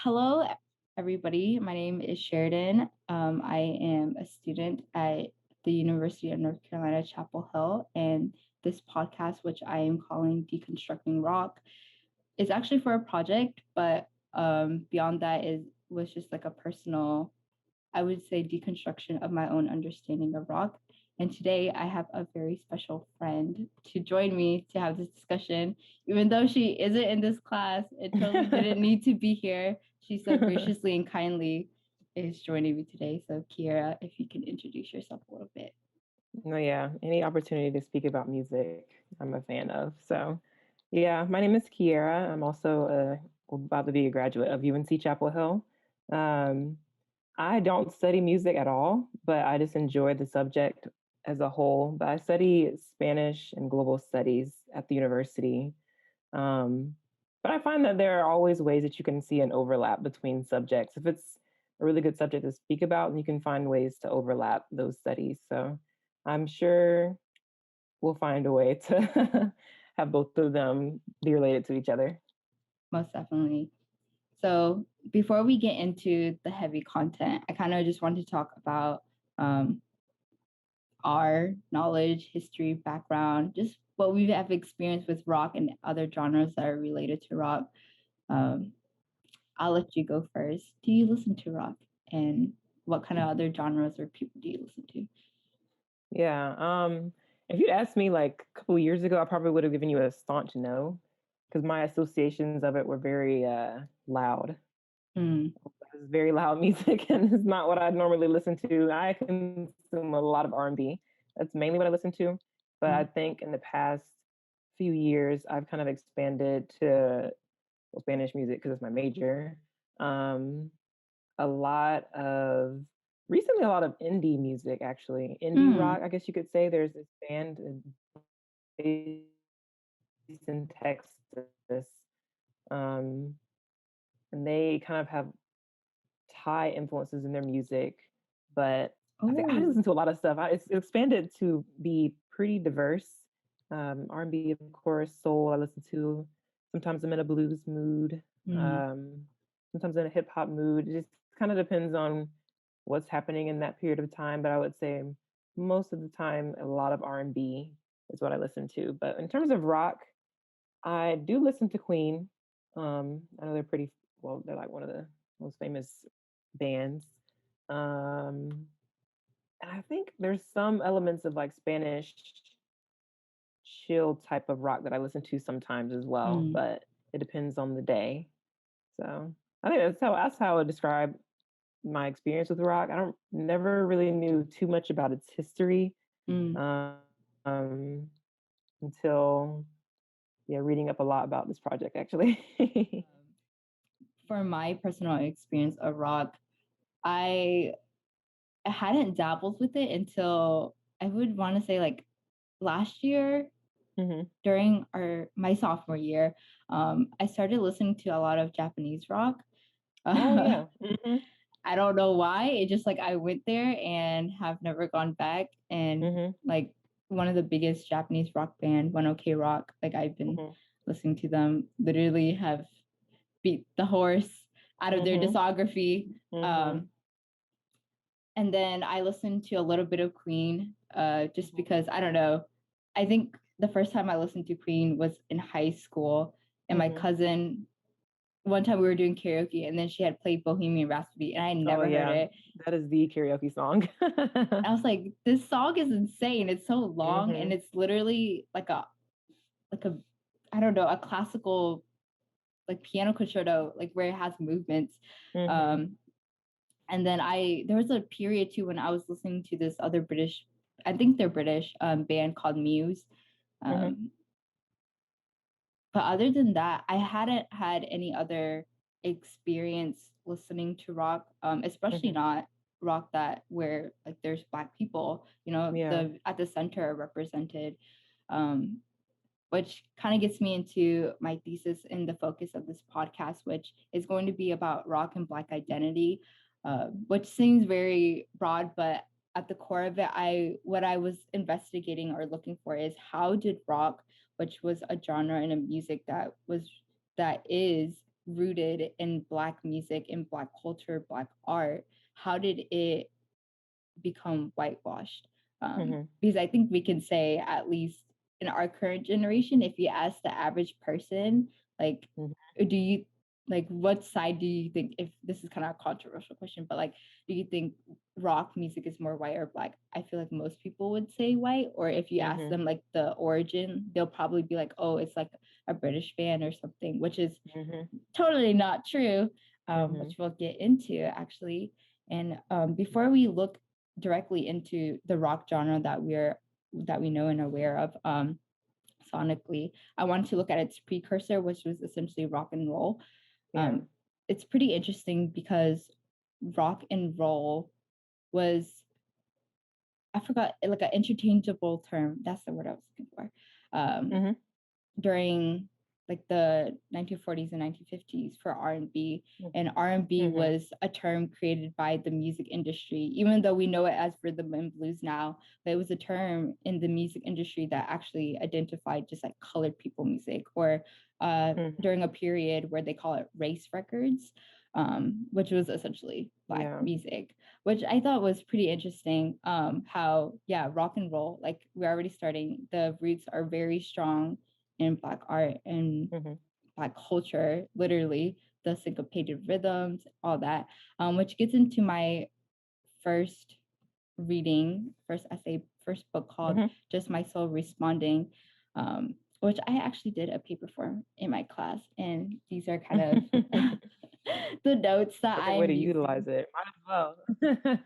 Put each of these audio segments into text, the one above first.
Hello, everybody. My name is Sheridan. I am a student at the University of North Carolina, Chapel Hill, and this podcast, which I am calling Deconstructing Rock, is actually for a project, but beyond that is was just like a personal, I would say, deconstruction of my own understanding of rock. And today I have a very special friend to join me to have this discussion. Even though she isn't in this class and totally didn't need to be here, she so graciously and kindly is joining me today. So, Kierra, if you can introduce yourself a little bit. No, yeah. Any opportunity to speak about music, I'm a fan of. So, yeah, my name is Kierra. I'm also about to be a graduate of UNC Chapel Hill. Um, I don't study music at all, but I just enjoy the subject as a whole. But I study Spanish and global studies at the university. Um, but I find that there are always ways that you can see an overlap between subjects. If it's a really good subject to speak about, you can find ways to overlap those studies. So I'm sure we'll find a way to have both of them be related to each other. Most definitely. So, before we get into the heavy content, I kind of just want to talk about um, our knowledge, history, background, just what we have experienced with rock and other genres that are related to rock. Um, I'll let you go first. Do you listen to rock? And what kind of other genres or people do you listen to? Yeah. If you'd asked me like a couple of years ago, I probably would have given you a staunch no, because my associations of it were very loud. Mm, It's very loud music, and it's not what I normally listen to. I consume a lot of R&B. That's mainly what I listen to. But I mm, think in the past few years, I've kind of expanded to Spanish music because it's my major. Um, a lot of recently, a lot of indie music, actually indie mm, rock. I guess you could say there's this band based in Texas, um, and they kind of have Thai influences in their music, but I think I oh, listen to a lot of stuff. It's expanded to be pretty diverse. R&B, of course, soul. I listen to. Sometimes I'm in a blues mood. mm, Um, Sometimes in a hip hop mood. It just kind of depends on what's happening in that period of time. But I would say most of the time, a lot of R&B is what I listen to. But in terms of rock, I do listen to Queen. I know they're pretty well. They're like one of the most famous bands. Um, and I think there's some elements of like Spanish chill type of rock that I listen to sometimes as well, mm. but it depends on the day. So I think that's how I would describe my experience with rock. I don't never really knew too much about its history Mm. um, until reading up a lot about this project actually. For my personal experience of rock, I hadn't dabbled with it until I would want to say like last year hmm during my sophomore year. I started listening to a lot of Japanese rock. Oh Uh, yeah. I don't know why. It just like I went there and have never gone back. And hmm like one of the biggest Japanese rock band, One OK Rock, like I've been hmm listening to them. Literally have beat the horse out of their hmm discography. hmm Um, and then I listened to a little bit of Queen, just because I don't know. I think the first time I listened to Queen was in high school, and my hmm cousin. One time we were doing karaoke, and then she had played Bohemian Rhapsody, and I had Oh never heard yeah, it. that is the karaoke song. I was like, this song is insane. It's so long, and hmm it's literally like a, I don't know, a classical like piano concerto, like where it has movements. hmm Um, and then there was a period too when I was listening to this other British, I think they're British, band called Muse. hmm Um, but other than that, I hadn't had any other experience listening to rock, especially hmm not rock that where like there's black people, Yeah. the at the center are represented. Um, which kind of gets me into my thesis and the focus of this podcast, which is going to be about rock and Black identity, which seems very broad, but at the core of it, what I was investigating or looking for is how did rock, which was a genre and a music that is rooted in Black music, in Black culture, Black art, how did it become whitewashed? Because I think we can say, at least in our current generation, if you ask the average person, like, do you like, what side do you think, if this is kind of a controversial question, but like, do you think rock music is more white or Black? I feel like most people would say white, or if you ask them like the origin, they'll probably be like, oh, it's like a British band or something, which is totally not true, which we'll get into actually. And before we look directly into the rock genre that we know and aware of, sonically, I wanted to look at its precursor, which was essentially rock and roll. It's pretty interesting because rock and roll was, I forgot, like an interchangeable term. That's the word I was looking for. During like the 1940s and 1950s for R&B, and R&B was a term created by the music industry, even though we know it as rhythm and blues now, but it was a term in the music industry that actually identified just like colored people music, or during a period where they call it race records, which was essentially Black music, which I thought was pretty interesting. How rock and roll, like we're already starting, the roots are very strong in Black art and Black culture, literally the syncopated rhythms, all that, which gets into my first essay, first book called Just My Soul Responding, which I actually did a paper for in my class. And these are kind of the notes that I way to utilize it. Might as well.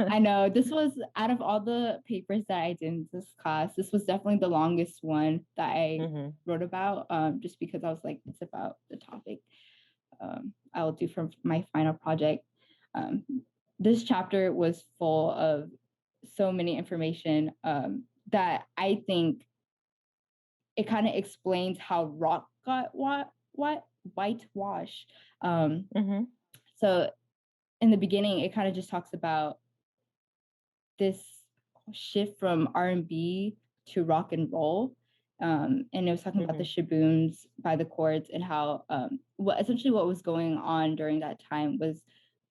I know, this was, out of all the papers that I did in this class, this was definitely the longest one that I wrote about, just because I was like, it's about the topic I will do for my final project. This chapter was full of so many information that I think it kind of explains how rock got whitewashed. So in the beginning, it kind of just talks about this shift from R&B to rock and roll. And it was talking about the shabooms by the chords, and how what was going on during that time was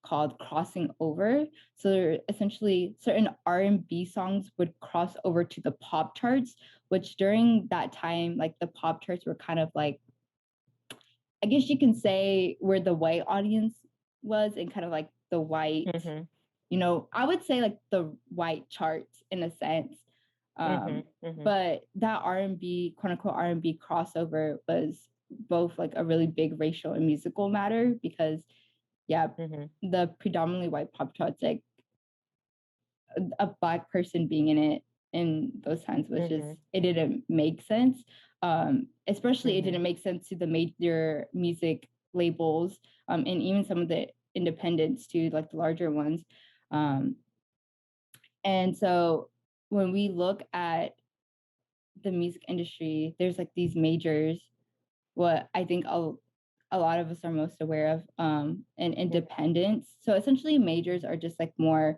called crossing over. So essentially certain R&B songs would cross over to the pop charts, which during that time, like the pop charts were kind of like, I guess you can say, where the white audience was, and kind of like the white, I would say like the white charts in a sense. But that R&B, quote unquote R&B crossover, was both like a really big racial and musical matter, because the predominantly white pop charts, like a Black person being in it in those times was just, it didn't make sense. Especially it didn't make sense to the major music labels, and even some of the independents too, like the larger ones. And so when we look at the music industry, there's like these majors, what I think a lot of us are most aware of, and independents. So essentially majors are just like more,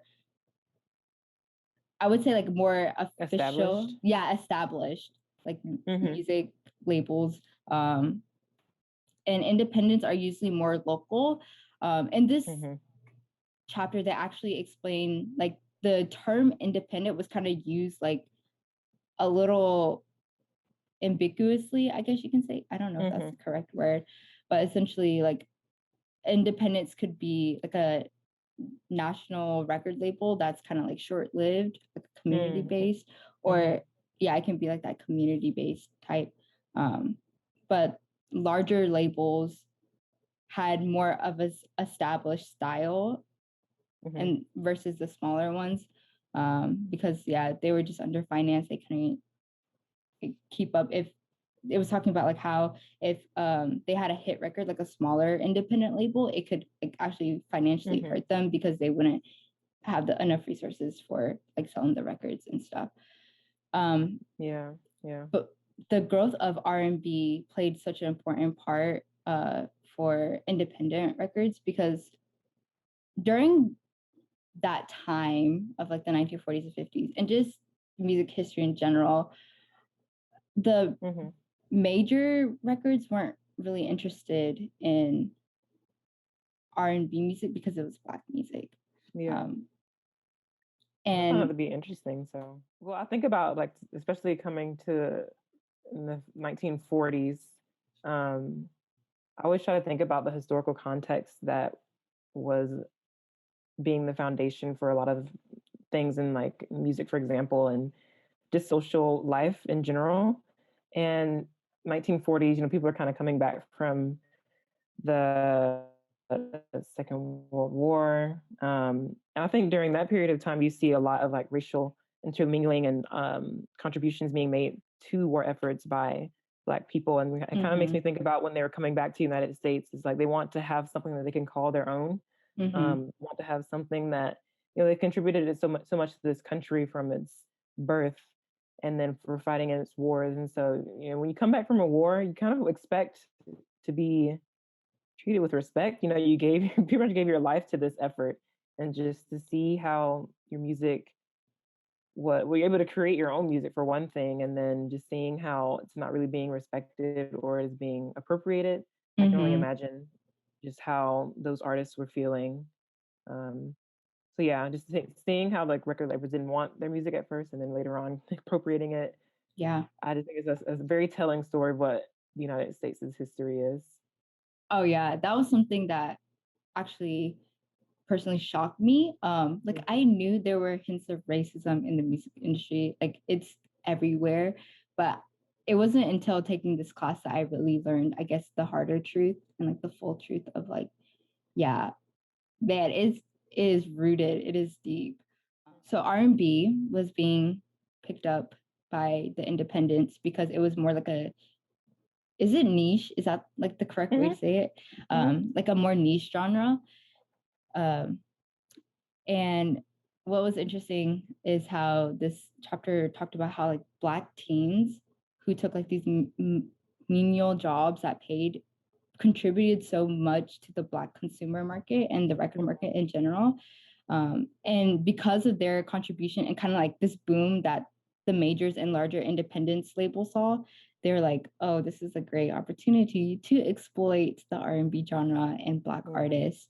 I would say like more official, established, like music labels. And independents are usually more local. In this chapter, they actually explain like the term independent was kind of used like a little ambiguously, I guess you can say. I don't know if that's the correct word, but essentially like independence could be like a national record label that's kind of like short-lived, like community based, or it can be like that community based type. But larger labels had more of a established style, and versus the smaller ones, because they were just underfinanced. They couldn't keep up. If it was talking about like how if they had a hit record, like a smaller independent label, it could like actually financially hurt them, because they wouldn't have enough resources for like selling the records and stuff. But the growth of R&B played such an important part for independent records, because during that time of like the 1940s and 50s, and just music history in general, the major records weren't really interested in R&B music because it was Black music. Yeah. I found that And to be interesting. So, well, I think about like, especially coming to in the 1940s. Um, I always try to think about the historical context that was being the foundation for a lot of things in like music, for example, and just social life in general. And 1940s, people are kind of coming back from the Second World War. And I think during that period of time, you see a lot of like racial intermingling and contributions being made to war efforts by Black people. And it kind of makes me think about when they were coming back to the United States. It's like they want to have something that they can call their own. Want to have something that they contributed so much to this country from its birth, and then for fighting in its wars. And so when you come back from a war, you kind of expect to be treated with respect. You gave pretty much gave your life to this effort, and just to see how your music, what were you able to create your own music for one thing, and then just seeing how it's not really being respected or is being appropriated. I can only imagine just how those artists were feeling. So yeah, just seeing how like record labels didn't want their music at first, and then later on appropriating it. yeah. I just think it's a very telling story of what the United States' history is. Oh yeah, that was something that actually personally shocked me. Like I knew there were hints of racism in the music industry, like it's everywhere, but it wasn't until taking this class that I really learned, I guess, the harder truth and like the full truth of like, yeah, that is rooted, it is deep. So R&B was being picked up by the independents because it was more like a, is it niche? Is that like the correct way to say it? Like a more niche genre. Um, And what was interesting is how this chapter talked about how like Black teens who took like these menial jobs that paid contributed so much to the Black consumer market and the record market in general. And because of their contribution and kind of like this boom that the majors and larger independence labels saw, they were like, oh, this is a great opportunity to exploit the R&B genre and Black artists.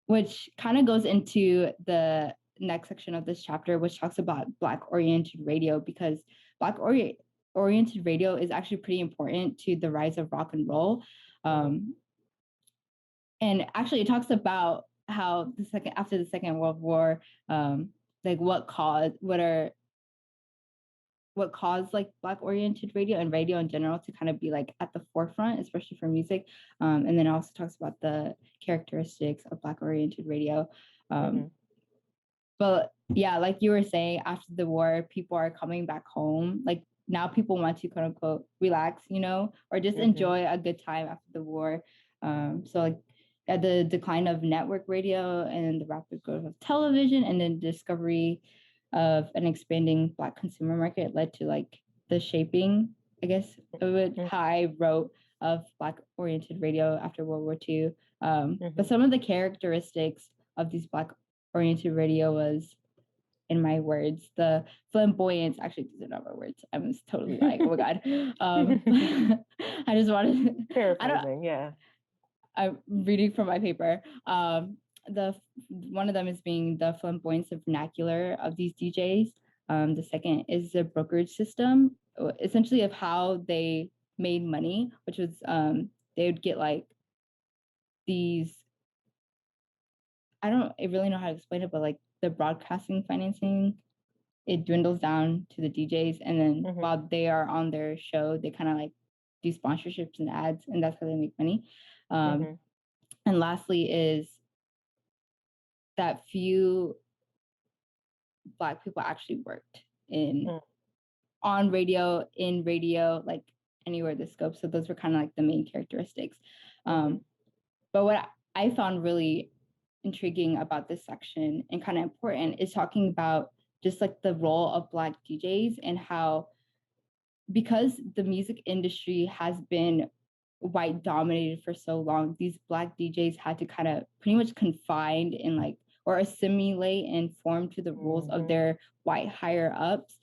Which kind of goes into the next section of this chapter, which talks about Black oriented radio, because Black oriented radio is actually pretty important to the rise of rock and roll. And actually, it talks about how after the Second World War, like what caused like Black oriented radio and radio in general to kind of be like at the forefront, especially for music. And then it also talks about the characteristics of Black oriented radio. But yeah, like you were saying, after the war, people are coming back home. Like now people want to quote unquote relax, or just enjoy a good time after the war. So like at the decline of network radio and the rapid growth of television and then discovery of an expanding Black consumer market led to like the shaping, I guess, of it, how I wrote of Black oriented radio after World War II. But some of the characteristics of these Black oriented radio was, in my words, the flamboyance. Actually, these are not my words. I'm totally lying. Oh my god. I just wanted. Paraphrasing, yeah. I'm reading from my paper. The one of them is being the flamboyance of vernacular of these DJs. The second is the brokerage system, essentially of how they made money, which was they would get like these. I don't really know how to explain it, but like the broadcasting financing, it dwindles down to the DJs, and then while they are on their show, they kind of like do sponsorships and ads, and that's how they make money. And lastly is that few Black people actually worked on radio, in radio, like anywhere the scope. So those were kind of like the main characteristics. But what I found really intriguing about this section and kind of important is talking about just like the role of Black DJs and how, because the music industry has been white dominated for so long, these Black DJs had to kind of pretty much confined and like, or assimilate and form to the rules of their white higher ups.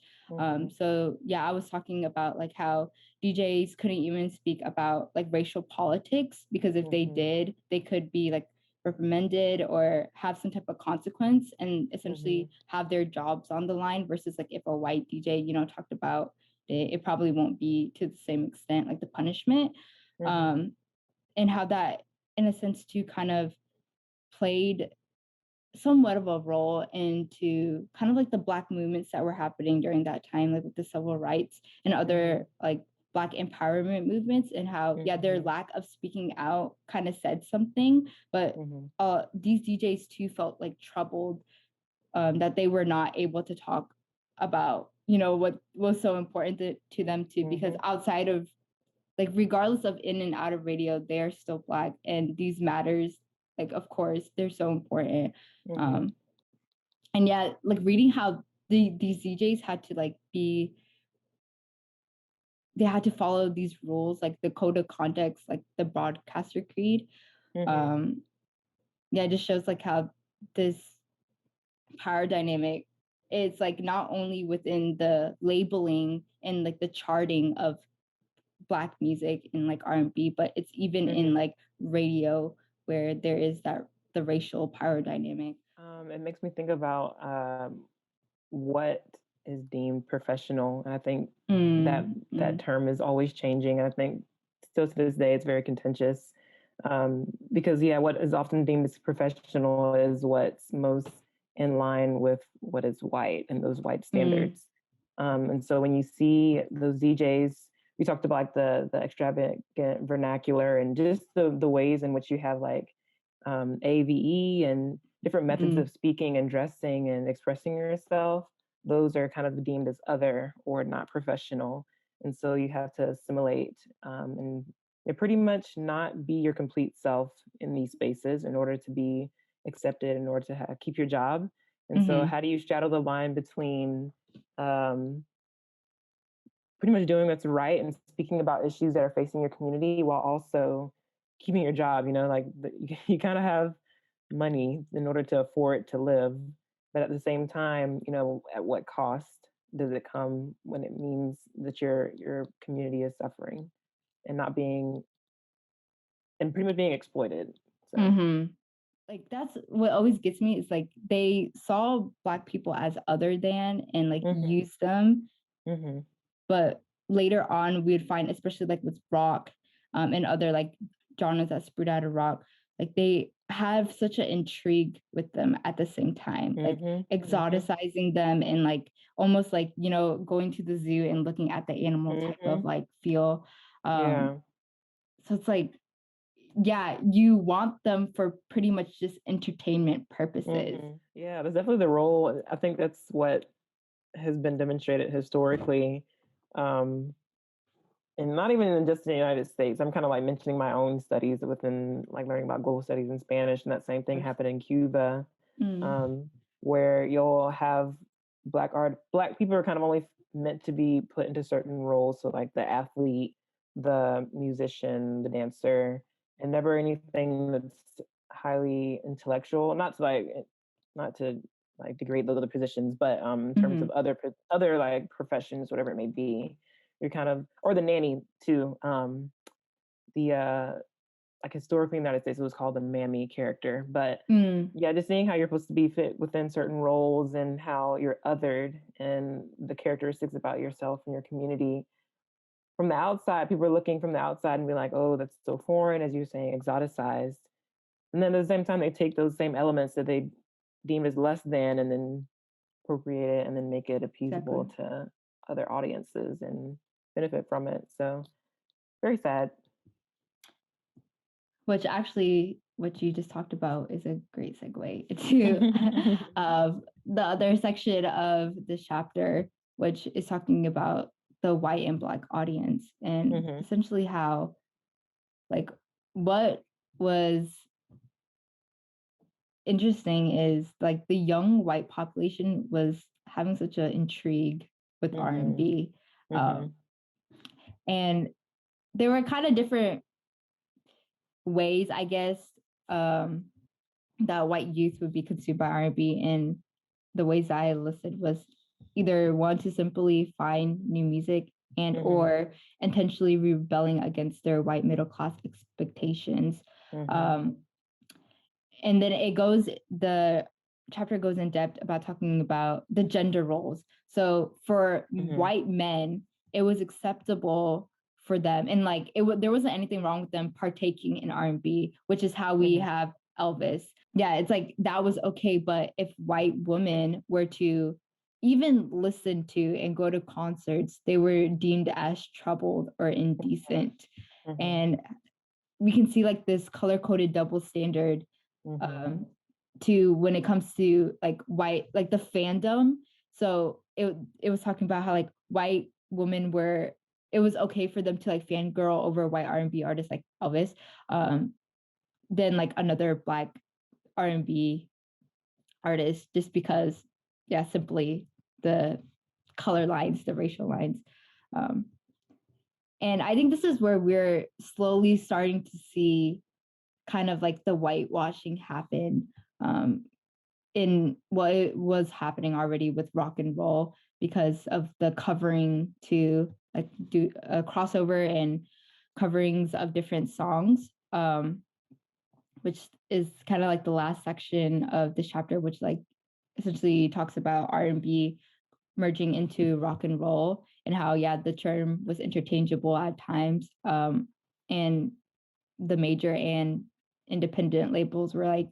So yeah, I was talking about like how DJs couldn't even speak about like racial politics, because if they did, they could be like reprimanded or have some type of consequence and essentially have their jobs on the line, versus like if a white DJ, talked about it probably won't be to the same extent, like the punishment. And how that, in a sense, too, kind of played somewhat of a role into kind of like the Black movements that were happening during that time, like with the civil rights and other like Black empowerment movements, and how their lack of speaking out kind of said something, but these DJs too felt like troubled that they were not able to talk about what was so important to them too, because outside of, like, regardless of in and out of radio, they're still Black, and these matters, like, of course, they're so important. And yeah, like reading how these DJs had to like they had to follow these rules, like the code of conduct, like the broadcaster creed. Yeah, it just shows like how this power dynamic, it's like not only within the labeling and like the charting of Black music and like R&B, but it's even in like radio, where there is the racial power dynamic. It makes me think about what is deemed professional, and I think that term is always changing. I think still to this day it's very contentious, because what is often deemed as professional is what's most in line with what is white and those white standards. And so when you see those DJs, we talked about like the extravagant vernacular and just the ways in which you have like AVE and different methods of speaking and dressing and expressing yourself. Those are kind of deemed as other or not professional. And so you have to assimilate and pretty much not be your complete self in these spaces in order to be accepted, in order to keep your job. And so how do you straddle the line between pretty much doing what's right and speaking about issues that are facing your community while also keeping your job? Like you kind of have money in order to afford to live, but at the same time, at what cost does it come when it means that your community is suffering and not being, and pretty much being exploited? So. Like that's what always gets me, is like they saw Black people as other than and like use them, but later on we would find, especially like with rock and other like genres that spurred out of rock, like they have such an intrigue with them at the same time, like exoticizing them and like almost like going to the zoo and looking at the animal type of like feel. So it's like, you want them for pretty much just entertainment purposes. Yeah, that's definitely the role. I think that's what has been demonstrated historically. And not even just in the United States. I'm kind of like mentioning my own studies within like learning about global studies in Spanish, and that same thing happened in Cuba, where you'll have Black people are kind of only meant to be put into certain roles. So like the athlete, the musician, the dancer, and never anything that's highly intellectual. Not to degrade those other positions, but in terms of other like professions, whatever it may be, you're kind of, or the nanny too. Like historically in the United States, it was called the mammy character, but just seeing how you're supposed to be fit within certain roles and how you're othered and the characteristics about yourself and your community. From the outside, people are looking from the outside and be like, oh, that's so foreign, as you're saying, exoticized. And then at the same time, they take those same elements that they deem as less than and then appropriate it and then make it appeasable to other audiences and benefit from it. So very sad. Which actually, what you just talked about is a great segue to the other section of this chapter, which is talking about the white and Black audience, and essentially how, like, what was interesting is like the young white population was having such an intrigue with R&B, and there were kind of different ways, I guess, that white youth would be consumed by R&B, and the ways that I listed was either one, to simply find new music and or intentionally rebelling against their white middle class expectations. And then the chapter goes in depth about talking about the gender roles. So for white men, it was acceptable for them, and like there wasn't anything wrong with them partaking in R&B, which is how we have Elvis. Yeah, it's like that was okay. But if white women were to even listen to and go to concerts, they were deemed as troubled or indecent. And we can see like this color-coded double standard to when it comes to like white, like the fandom. So it was talking about how like white women were, it was okay for them to like fangirl over white R&B artists like Elvis, than like another Black R&B artist, just because, yeah, simply the color lines, the racial lines. And I think this is where we're slowly starting to see kind of like the whitewashing happen, in what was happening already with rock and roll, because of the covering to like do a crossover and coverings of different songs, which is kind of like the last section of this chapter, which like essentially talks about R&B merging into rock and roll, and how, yeah, the term was interchangeable at times, and the major and independent labels were like,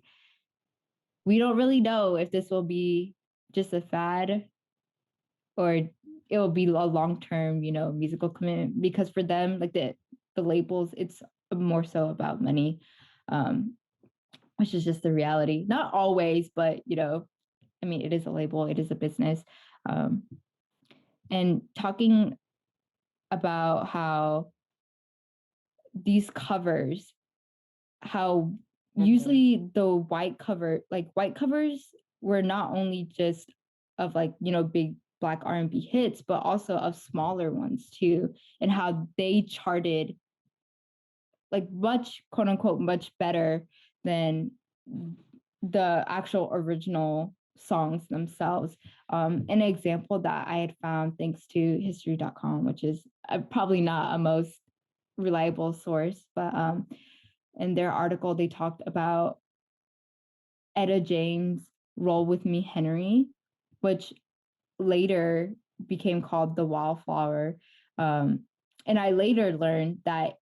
we don't really know if this will be just a fad or it will be a long-term, musical commitment, because for them, like the labels, it's more so about money, which is just the reality. Not always, but I mean, it is a label, it is a business. And talking about how these covers, how usually the white covers were not only just of like, big Black R&B hits, but also of smaller ones too, and how they charted like much, quote unquote, much better than the actual original songs themselves. An example that I had found thanks to history.com, which is probably not a most reliable source, but in their article, they talked about Etta James' Roll With Me Henry, which later became called The Wallflower. And I later learned that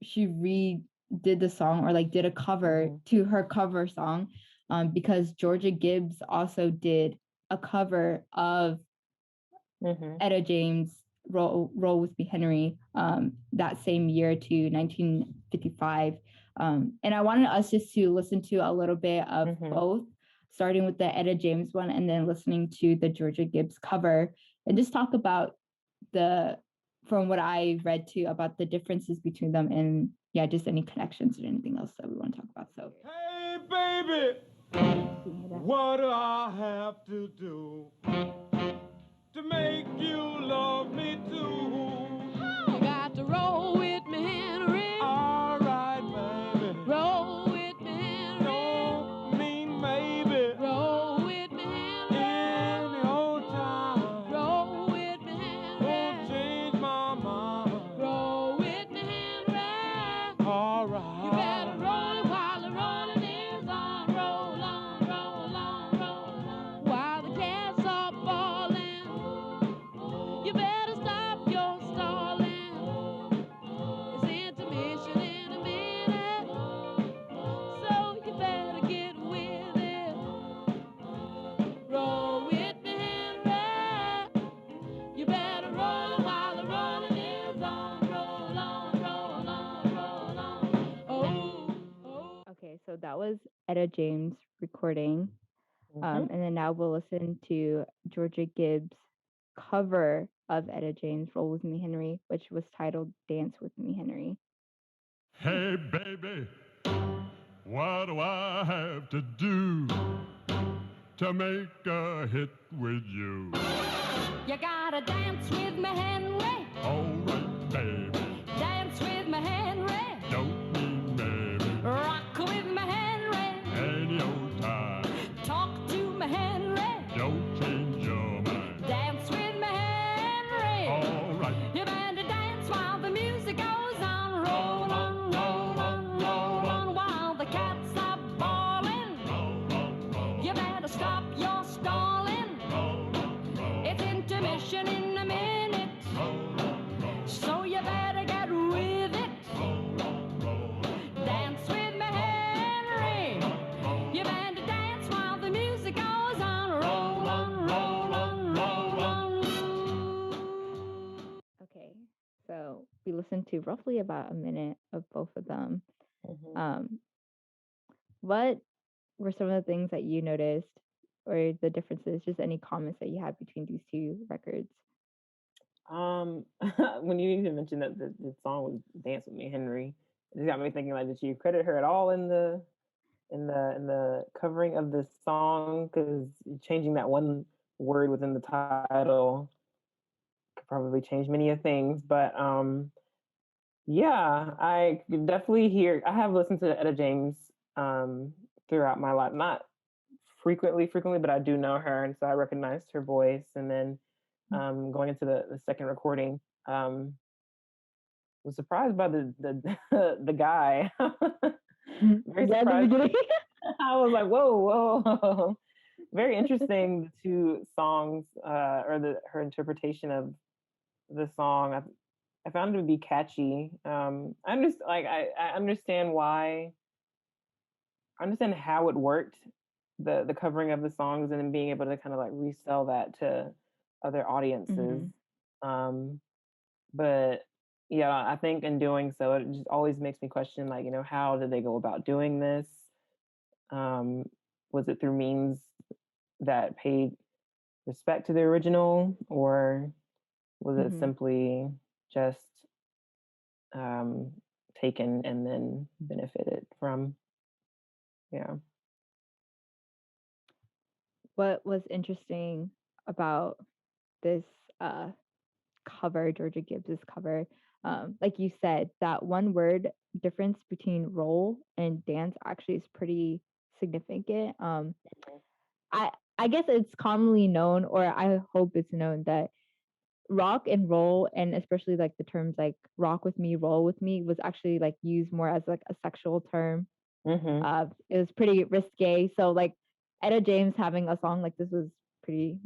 she redid the song, or like did a cover to her cover song, because Georgia Gibbs also did a cover of Etta James' Roll With Me Henry, that same year to 1955. And I wanted us just to listen to a little bit of both, starting with the Etta James one and then listening to the Georgia Gibbs cover, and just talk about from what I read too, about the differences between them, and yeah, just any connections or anything else that we want to talk about. So, hey baby, what do I have to do to make you love me too? You got to roll with me, Henry. All right, baby. Roll with me, Henry. Don't mean maybe. Roll with me, Henry. Any old time. Roll with me, Henry. Won't change my mind. Roll with me, Henry. All right. You better roll it while the rolling is on. Roll on, roll on, roll on. While the cats are falling, you better stop your stalling. It's intermission in a minute, so you better get with it. Roll with me, Henry. You better roll it while the rolling is on. Roll on, roll on, roll on. Oh, oh. okay, so that was Etta James recording. And then now we'll listen to Georgia Gibbs' cover of Etta James' Roll With Me Henry, which was titled Dance With Me Henry. Hey, baby, what do I have to do to make a hit with you? You gotta dance with me, Henry. All right, baby, Dance with me, Henry. don't mean maybe. Rock with me, Henry. Any old time, Talk to me, Henry. don't change your mind. Dance with me, Henry. All right, listened to roughly about a minute of both of them. Mhm. What were some of the things that you noticed or the differences, just any comments that you had between these two records? When you even mentioned that the song was "Dance with Me, Henry," it just got me thinking like, did you credit her at all in the covering of this song? Because changing that one word within the title could probably change many of things. But yeah, I could definitely hear. I have listened to Etta James throughout my life, not frequently, but I do know her, and so I recognized her voice. And then going into the second recording, was surprised by the the guy. Very Yeah, in the surprised. beginning. I was like, whoa, whoa. Very interesting. The two songs, or her interpretation of the song. I found it to be catchy. I just like I understand why. I understand how it worked, the covering of the songs, and then being able to kind of like resell that to other audiences. Um, but yeah, I think in doing so, it just always makes me question, like, how did they go about doing this? Um, was it through means that paid respect to the original, or was it simply just um, taken and then benefited from? Yeah. What was interesting about this cover, Georgia Gibbs's cover, like you said, that one word difference between roll and dance actually is pretty significant. I I guess it's commonly known, or I hope it's known, that rock and roll, and especially like the terms like rock with me, roll with me, was actually like used more as like a sexual term. Mm-hmm. It was pretty risque. So like Etta James having a song like this was pretty,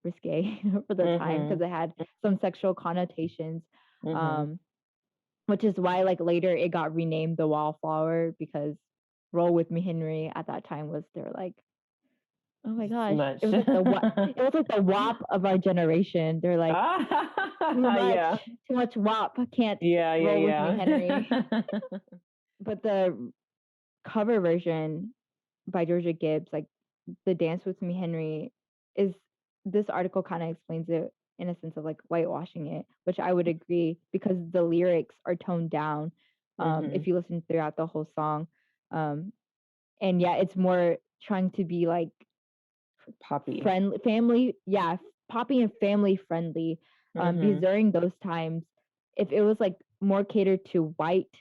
risque for the time because Mm-hmm. it had some sexual connotations. Mm-hmm. Um, which is why like later it got renamed the Wallflower, because Roll with Me Henry at that time was, they're like, oh my Too gosh, much. it was like it was like the WAP of our generation. They're like, Yeah. too much WAP, can't Yeah, roll with me, Henry. yeah. But the cover version by Georgia Gibbs, like the Dance with Me, Henry, is, this article kind of explains it in a sense of like whitewashing it, which I would agree, because the lyrics are toned down if you listen throughout the whole song. And yeah, it's more trying to be like Poppy. friendly, family, yeah, poppy and family friendly. Because during those times, if it was like more catered to white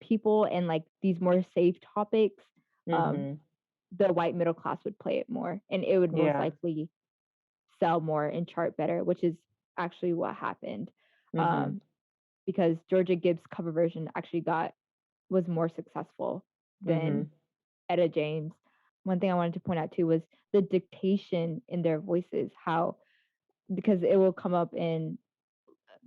people and like these more safe topics, the white middle class would play it more, and it would most Yeah. likely sell more and chart better, which is actually what happened. Because Georgia Gibbs' cover version actually was more successful than Etta James. One thing I wanted to point out too was the dictation in their voices, how, because it will come up in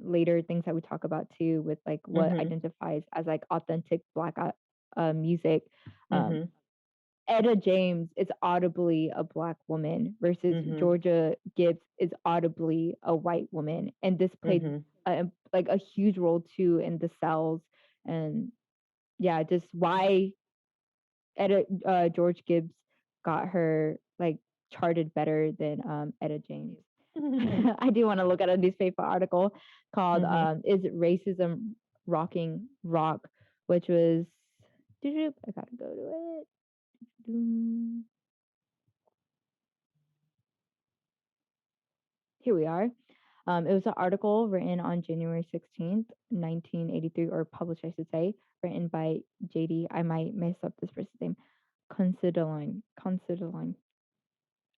later things that we talk about too, with like what identifies as like authentic Black music. Etta James is audibly a Black woman versus Georgia Gibbs is audibly a white woman, and this played like a huge role too in the cells. And yeah, just why George Gibbs got her like charted better than Etta James. I do want to look at a newspaper article called "Is Racism Rocking Rock," which was, I gotta go to it. Here we are. It was an article written on January 16th, 1983, or published, I should say, written by JD. I might mess up this person's name. Considerline.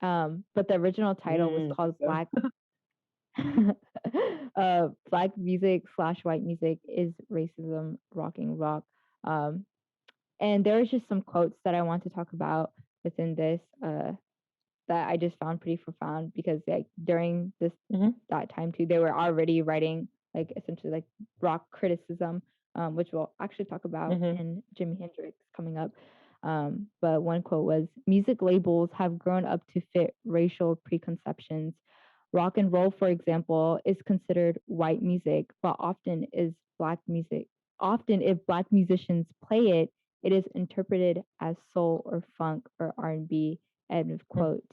But the original title was called Black Black Music / White Music is Racism Rocking Rock. And there's just some quotes that I want to talk about within this that I just found pretty profound, because like during that time too, they were already writing like essentially like rock criticism, which we'll actually talk about in Jimi Hendrix coming up. But one quote was, "Music labels have grown up to fit racial preconceptions. Rock and roll, for example, is considered white music, but often is black music. Often, if black musicians play it, it is interpreted as soul or funk or R&B. End of quote.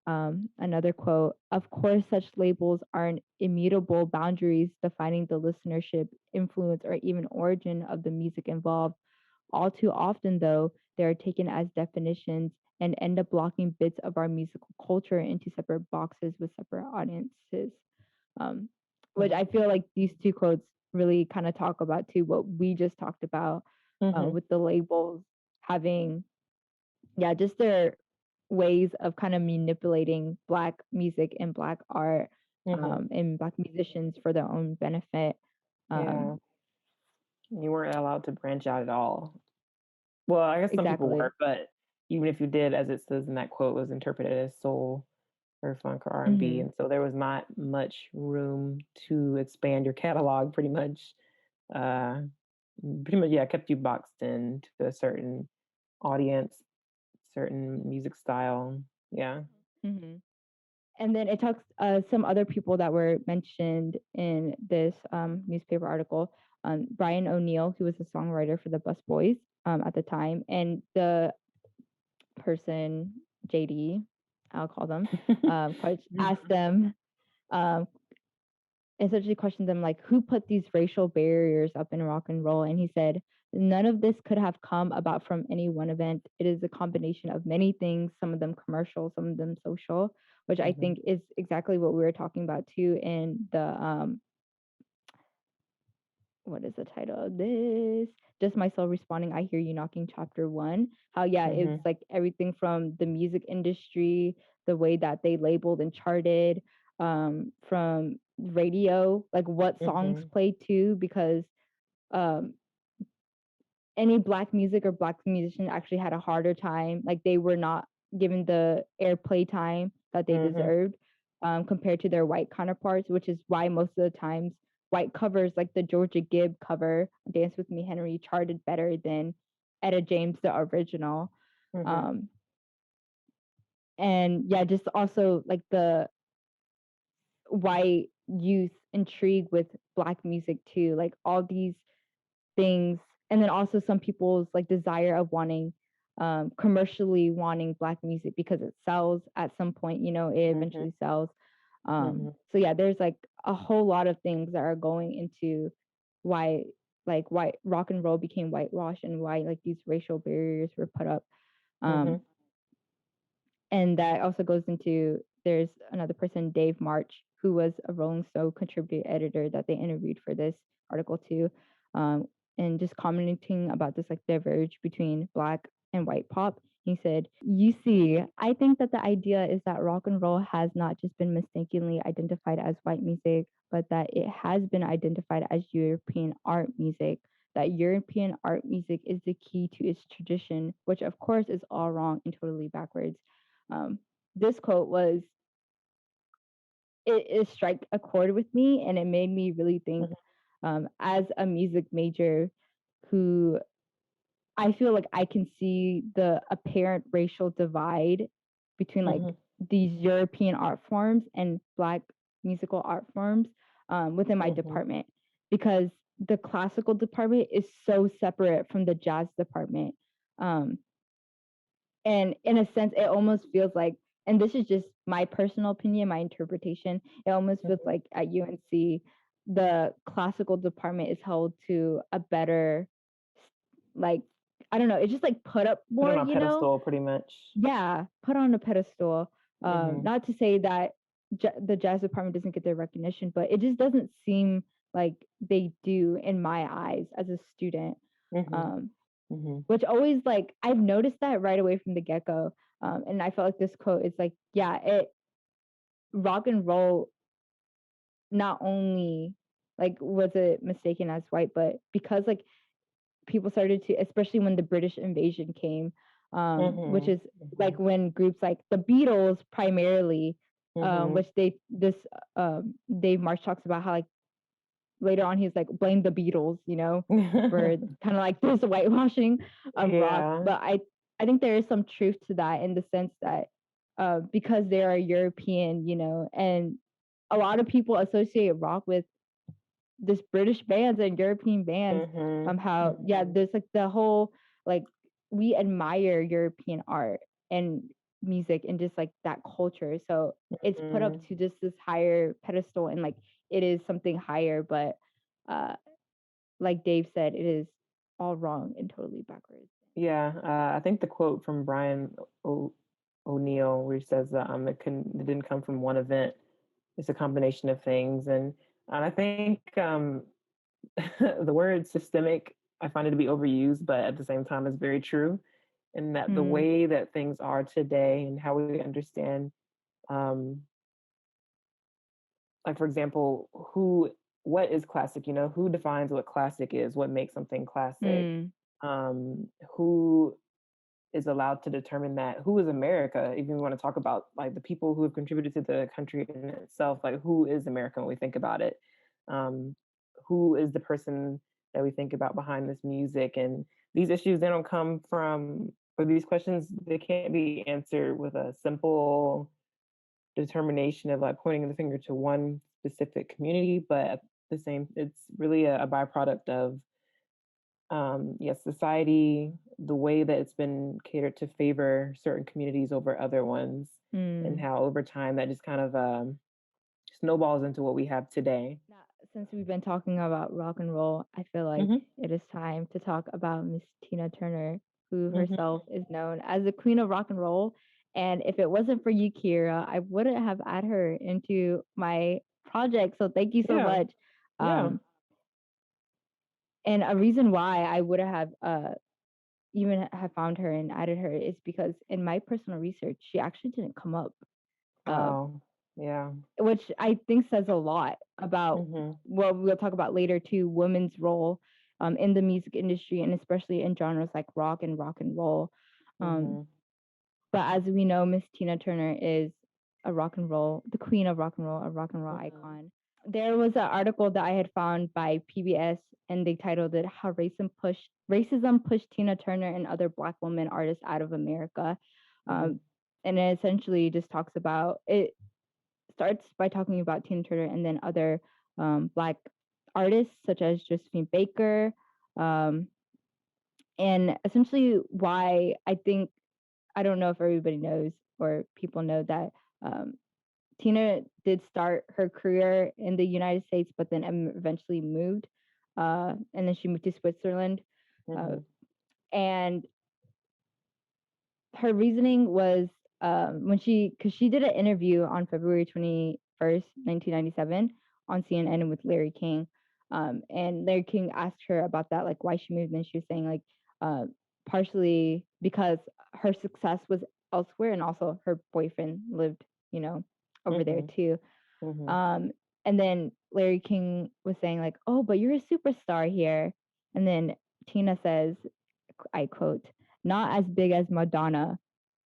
Another quote, of course, such labels aren't immutable boundaries defining the listenership, influence, or even origin of the music involved. All too often, though, they are taken as definitions and end up blocking bits of our musical culture into separate boxes with separate audiences. Which I feel like these two quotes really kind of talk about too what we just talked about with the labels having, just their ways of kind of manipulating Black music and Black art and Black musicians for their own benefit. Yeah. You weren't allowed to branch out at all. Well, I guess some people Exactly. were, but even if you did, as it says in that quote, was interpreted as soul or funk or R&B, and so there was not much room to expand your catalog. Pretty much, yeah, kept you boxed in to a certain audience, certain music style. Yeah. And then it talks some other people that were mentioned in this newspaper article. Brian O'Neill, who was a songwriter for the Bus Boys at the time, and the person JD, I'll call them, asked them, essentially questioned them like, who put these racial barriers up in rock and roll? And he said, none of this could have come about from any one event. It is a combination of many things, some of them commercial, some of them social, which I think is exactly what we were talking about too in the what is the title of this? Just My Soul Responding, I Hear You Knocking, Chapter 1. How, it's like everything from the music industry, the way that they labeled and charted, from radio, like what songs played too, because any Black music or Black musician actually had a harder time. Like they were not given the airplay time that they deserved compared to their white counterparts, which is why most of the times white covers like the Georgia Gibb cover, Dance With Me Henry, charted better than Etta James, the original. And just also like the white youth intrigue with Black music too, like all these things, and then also some people's like desire of wanting commercially wanting Black music because it sells at some point, it eventually sells. So there's like a whole lot of things that are going into why rock and roll became whitewashed and why like these racial barriers were put up. And that also goes into, there's another person, Dave March, who was a Rolling Stone contributing editor that they interviewed for this article too, and just commenting about this like diverge between Black and white pop. He said, you see, I think that the idea is that rock and roll has not just been mistakenly identified as white music, but that it has been identified as European art music, that European art music is the key to its tradition, which of course is all wrong and totally backwards. This quote was, it strike a chord with me, and it made me really think, as a music major who I feel like I can see the apparent racial divide between like these European art forms and Black musical art forms within my department, because the classical department is so separate from the jazz department. And in a sense, it almost feels like, and this is just my personal opinion, my interpretation, it almost feels like at UNC, the classical department is held to a better, like, I don't know, it's just like put up more, put on a pedestal, pretty much. Yeah, put on a pedestal. Not to say that the jazz department doesn't get their recognition, but it just doesn't seem like they do in my eyes as a student. Which always, like, I've noticed that right away from the get-go. And I felt like this quote is like, rock and roll not only like was it mistaken as white, but because like people started to, especially when the British invasion came, which is like when groups like the Beatles primarily, which Dave Marsh talks about how like later on he's like, blame the Beatles, for kind of like this whitewashing of rock. But I think there is some truth to that, in the sense that because they are European, and a lot of people associate rock with this British bands and European bands. How there's like the whole like we admire European art and music and just like that culture. So it's put up to just this higher pedestal and like it is something higher, but like Dave said, it is all wrong and totally backwards. Yeah, I think the quote from Brian O'Neill, where he says it didn't come from one event; it's a combination of things, and I think the word systemic, I find it to be overused, but at the same time, is very true, in that the way that things are today and how we understand, like for example, what is classic? Who defines what classic is? What makes something classic? Who is allowed to determine that? Who is America? Even we want to talk about like the people who have contributed to the country in itself, like who is America when we think about it? Who is the person that we think about behind this music? And these issues, they don't come from, or these questions, they can't be answered with a simple determination of like pointing the finger to one specific community, but at the same, it's really a byproduct of yes, society, the way that it's been catered to favor certain communities over other ones, and how over time that just kind of snowballs into what we have today. Since we've been talking about rock and roll, I feel like it is time to talk about Miss Tina Turner, who herself is known as the queen of rock and roll. And if it wasn't for you, Kierra, I wouldn't have added her into my project. So thank you so much. And a reason why I would have even have found her and added her is because in my personal research, she actually didn't come up. Which I think says a lot about what we'll talk about later too, women's role in the music industry and especially in genres like rock and roll. But as we know, Miss Tina Turner is the queen of rock and roll, a rock and roll icon. There was an article that I had found by PBS, and they titled it "How Racism Pushed Tina Turner and Other Black Women Artists Out of America," and it essentially just talks about it. Starts by talking about Tina Turner and then other Black artists such as Josephine Baker, and essentially why I don't know if everybody knows or people know that Tina did start her career in the United States, but then eventually moved, and then she moved to Switzerland, and her reasoning was because she did an interview on February 21st, 1997 on CNN with Larry King, and Larry King asked her about that, like why she moved, and she was saying like partially because her success was elsewhere, and also her boyfriend lived, over there too. And then Larry King was saying like, "Oh, but you're a superstar here," and then Tina says, I quote, "Not as big as Madonna.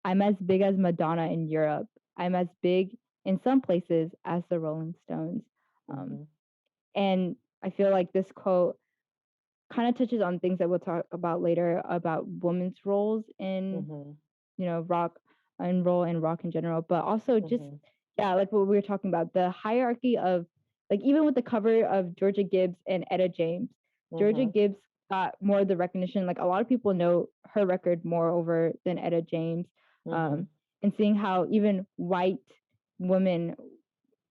I'm as big as Madonna in Europe. I'm as big in some places as the Rolling Stones." And I feel like this quote kind of touches on things that we'll talk about later about women's roles in, rock and roll and rock in general, but also just, like what we were talking about, the hierarchy of, like, even with the cover of Georgia Gibbs and Etta James, Georgia Gibbs got more of the recognition. Like, a lot of people know her record more over than Etta James. And seeing how even white women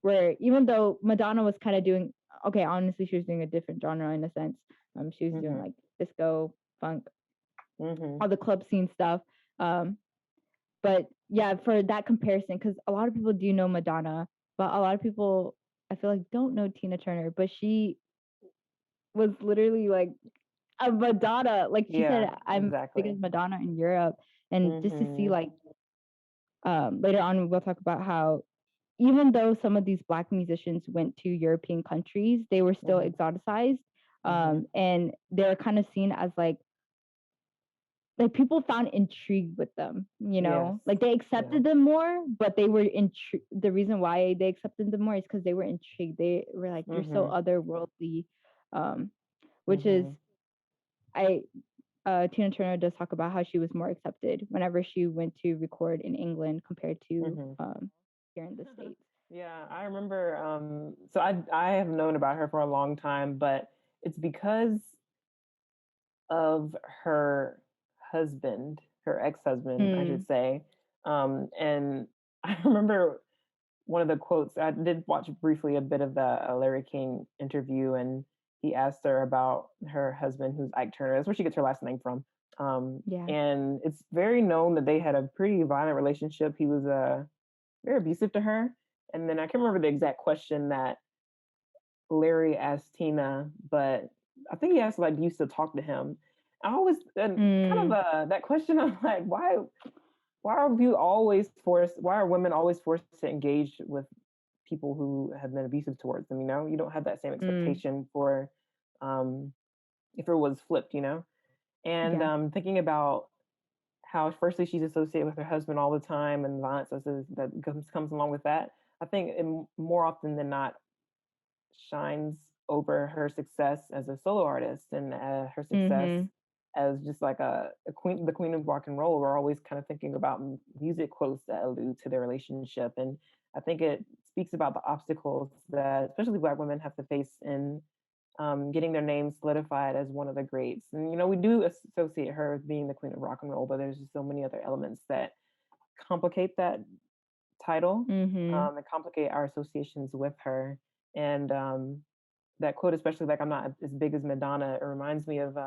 were, even though Madonna was kind of doing, okay, honestly, she was doing a different genre in a sense. She was doing like disco, funk, all the club scene stuff. But yeah, for that comparison, because a lot of people do know Madonna, but a lot of people, I feel like, don't know Tina Turner. But she was literally like a Madonna. Like she said, I'm big as Madonna in Europe. And just to see, like, later on, we'll talk about how even though some of these Black musicians went to European countries, they were still exoticized. And they're kind of seen as like people found intrigue with them, like they accepted them more, but they were intrigued. The reason why they accepted them more is because they were intrigued. They were like, you're so otherworldly, which is, Tina Turner does talk about how she was more accepted whenever she went to record in England compared to here in the States. Yeah, I remember. So I have known about her for a long time, but it's because of her husband, her ex-husband, I should say. And I remember one of the quotes. I did watch briefly a bit of the Larry King interview, and he asked her about her husband, who's Ike Turner. That's where she gets her last name from. Yeah. And it's very known that they had a pretty violent relationship. He was very abusive to her. And then I can't remember the exact question that Larry asked Tina, but I think he asked like, "Do you still talk to him?" I always kind of that question. I'm like, why are you always forced? Why are women always forced to engage with people who have been abusive towards them? You know, you don't have that same expectation for if it was flipped. You know, and thinking about how firstly she's associated with her husband all the time and violence that comes along with that. I think more often than not shines over her success as a solo artist and her success as just like a queen, the queen of rock and roll. We're always kind of thinking about music quotes that allude to their relationship, and I think it speaks about the obstacles that especially Black women have to face in getting their name solidified as one of the greats. And you know, we do associate her as being the queen of rock and roll, but there's just so many other elements that complicate that title and complicate our associations with her. And that quote, especially like I'm not as big as Madonna, it reminds me of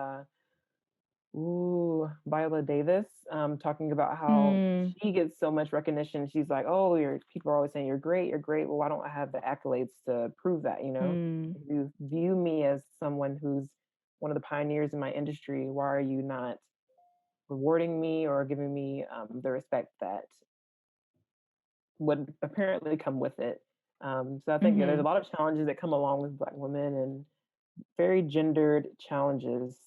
Viola Davis talking about how she gets so much recognition. She's like, "Oh, people are always saying you're great, you're great. Well, why don't I have the accolades to prove that? You know, if you view me as someone who's one of the pioneers in my industry, why are you not rewarding me or giving me the respect that would apparently come with it?" So I think there's a lot of challenges that come along with Black women and very gendered challenges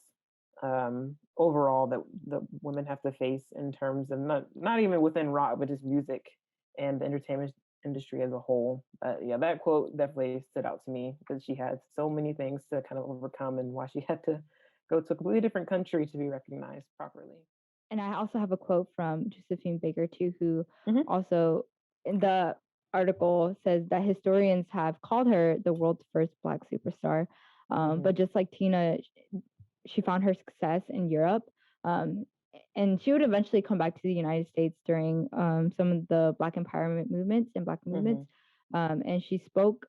overall that women have to face in terms of not even within rock, but just music and the entertainment industry as a whole. But yeah, that quote definitely stood out to me because she had so many things to kind of overcome and why she had to go to a completely different country to be recognized properly. And I also have a quote from Josephine Baker too, who also in the article says that historians have called her the world's first Black superstar. But just like Tina, she found her success in Europe. And she would eventually come back to the United States during some of the Black empowerment movements and Black movements. And she spoke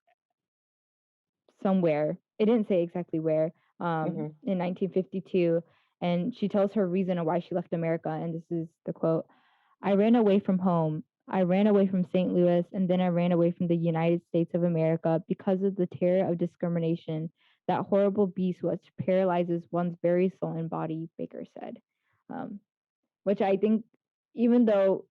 somewhere, it didn't say exactly where, in 1952. And she tells her reason of why she left America. And this is the quote: "I ran away from home. I ran away from St. Louis, and then I ran away from the United States of America because of the terror of discrimination, that horrible beast which paralyzes one's very soul and body," Baker said. Which I think, even though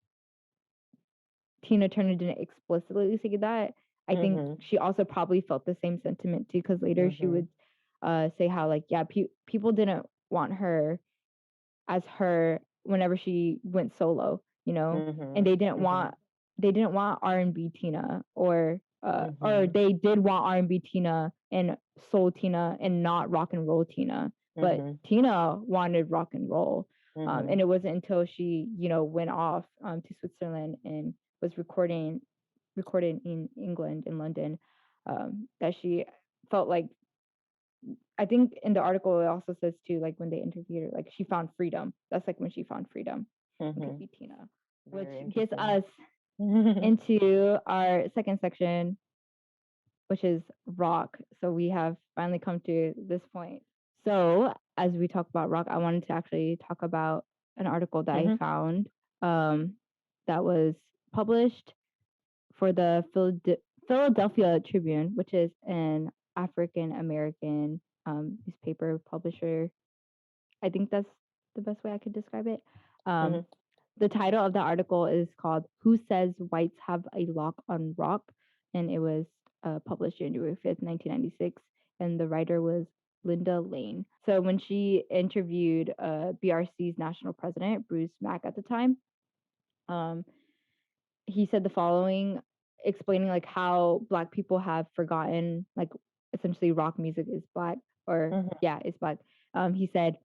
Tina Turner didn't explicitly say that, I think she also probably felt the same sentiment too, because later she would say how like, yeah, people didn't want her as her whenever she went solo, you know, and they didn't want R&B Tina or they did want R&B Tina and soul Tina and not rock and roll Tina, but Tina wanted rock and roll. And it wasn't until she, you know, went off to Switzerland and was recorded in England, in London, that she felt like, I think in the article it also says too, like when they interviewed her, like she found freedom. That's like when she found freedom. It could be Tina, which gets us into our second section, which is rock. So we have finally come to this point. So as we talk about rock, I wanted to actually talk about an article that I found that was published for the Philadelphia Tribune, which is an African American newspaper publisher. I think that's the best way I could describe it. The title of the article is called "Who Says Whites Have a Lock on Rock?" And it was published January 5th, 1996. And the writer was Linda Lane. So when she interviewed BRC's national president, Bruce Mack, at the time, he said the following, explaining like how Black people have forgotten, like essentially rock music is Black, or it's Black. He said,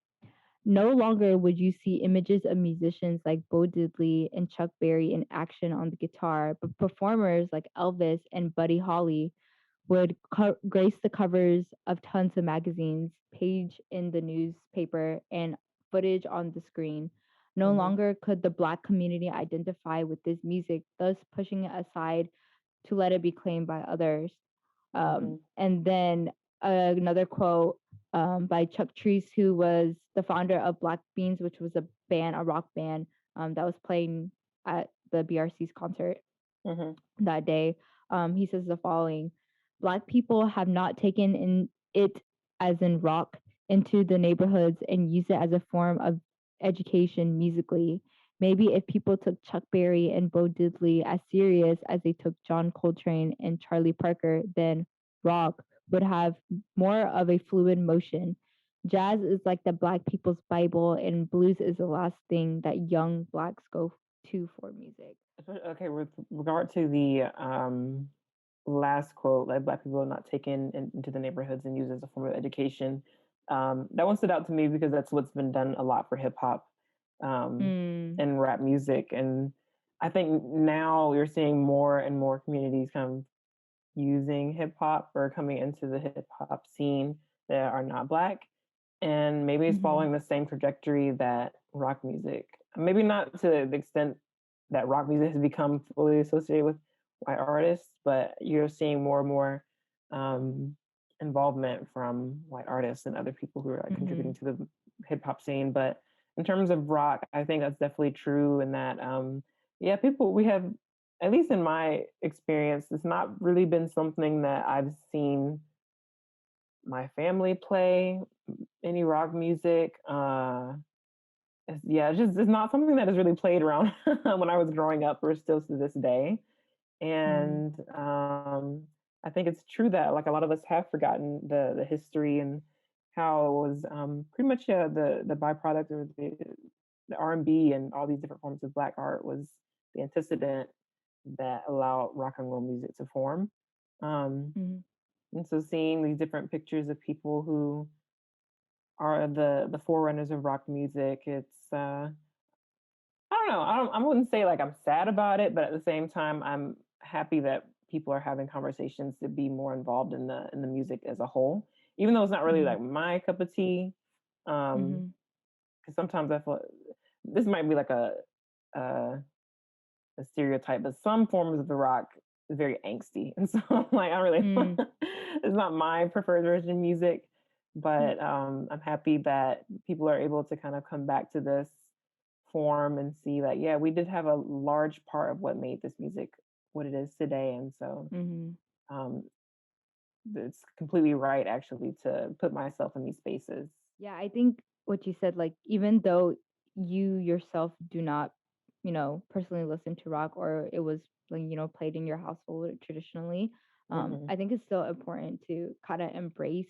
No longer would you see images of musicians like Bo Diddley and Chuck Berry in action on the guitar, but performers like Elvis and Buddy Holly would grace the covers of tons of magazines, page in the newspaper, and footage on the screen. No longer could the Black community identify with this music, thus pushing it aside to let it be claimed by others. And then another quote by Chuck Treese, who was the founder of Black Beans, which was a band, a rock band that was playing at the BRC's concert that day. He says the following: Black people have not taken in it, as in rock, into the neighborhoods and used it as a form of education musically. Maybe if people took Chuck Berry and Bo Diddley as serious as they took John Coltrane and Charlie Parker, then rock would have more of a fluid motion. Jazz is like the Black people's Bible, and blues is the last thing that young Blacks go to for music. Okay, with regard to the last quote, like Black people are not taken into the neighborhoods and used as a form of education. That one stood out to me because that's what's been done a lot for hip hop and rap music. And I think now you're seeing more and more communities kind of using hip hop or coming into the hip hop scene that are not Black. And maybe it's following the same trajectory that rock music, maybe not to the extent that rock music has become fully associated with white artists, but you're seeing more and more involvement from white artists and other people who are like contributing to the hip hop scene. But in terms of rock, I think that's definitely true in that, yeah, we have, at least in my experience, it's not really been something that I've seen my family play any rock music. It's not something that is really played around when I was growing up or still to this day. And I think it's true that like a lot of us have forgotten the history and how it was pretty much the byproduct or the R&B and all these different forms of Black art was the antecedent that allowed rock and roll music to form. And so seeing these different pictures of people who are the forerunners of rock music, it's I don't know. I wouldn't say like I'm sad about it, but at the same time, I'm happy that people are having conversations to be more involved in the music as a whole, even though it's not really like my cup of tea. Because sometimes I feel this might be like a stereotype, but some forms of the rock is very angsty, and so I'm like, I really it's not my preferred version of music, but I'm happy that people are able to kind of come back to this form and see that, yeah, we did have a large part of what made this music what it is today. And so it's completely right actually to put myself in these spaces. Yeah, I think what you said, like, even though you yourself do not, personally listen to rock, or it was like, played in your household traditionally, I think it's still important to kind of embrace,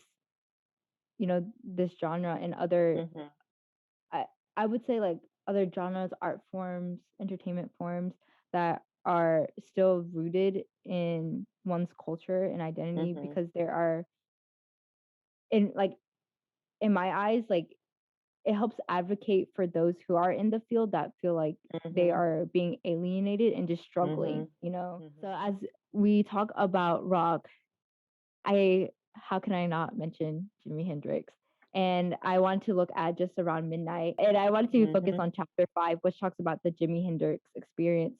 this genre and other, I would say like other genres, art forms, entertainment forms that are still rooted in one's culture and identity, because there are, in my eyes, like, it helps advocate for those who are in the field that feel like they are being alienated and just struggling, So as we talk about rock, how can I not mention Jimi Hendrix? And I want to look at Just Around Midnight, and I wanted to focus on chapter 5, which talks about the Jimi Hendrix experience,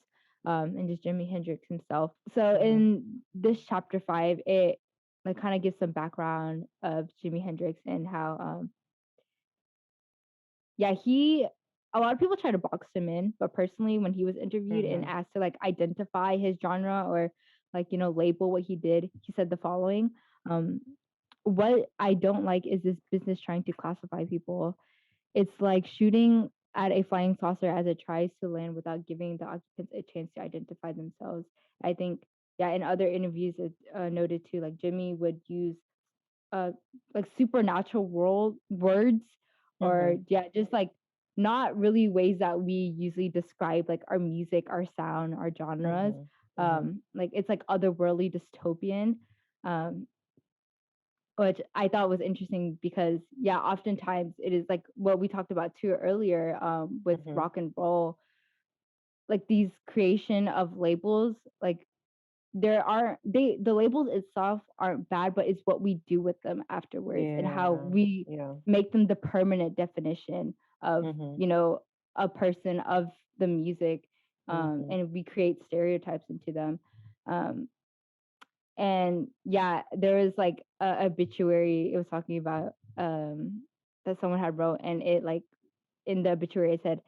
and just Jimi Hendrix himself. So in this chapter 5, it like kind of gives some background of Jimi Hendrix and how a lot of people try to box him in, but personally, when he was interviewed and asked to like identify his genre or like, label what he did, he said the following: what I don't like is this business trying to classify people. It's like shooting at a flying saucer as it tries to land without giving the occupants a chance to identify themselves. I think, in other interviews, it's noted too, like Jimmy would use like supernatural words, or just like not really ways that we usually describe like our music, our sound, our genres. Like it's like otherworldly, dystopian. which I thought was interesting because yeah, oftentimes it is like what we talked about too earlier with rock and roll, like these creation of labels, like the labels itself aren't bad, but it's what we do with them afterwards and how we make them the permanent definition of a person, of the music, and we create stereotypes into them. And yeah, there was like a obituary it was talking about that someone had wrote, and it like in the obituary it said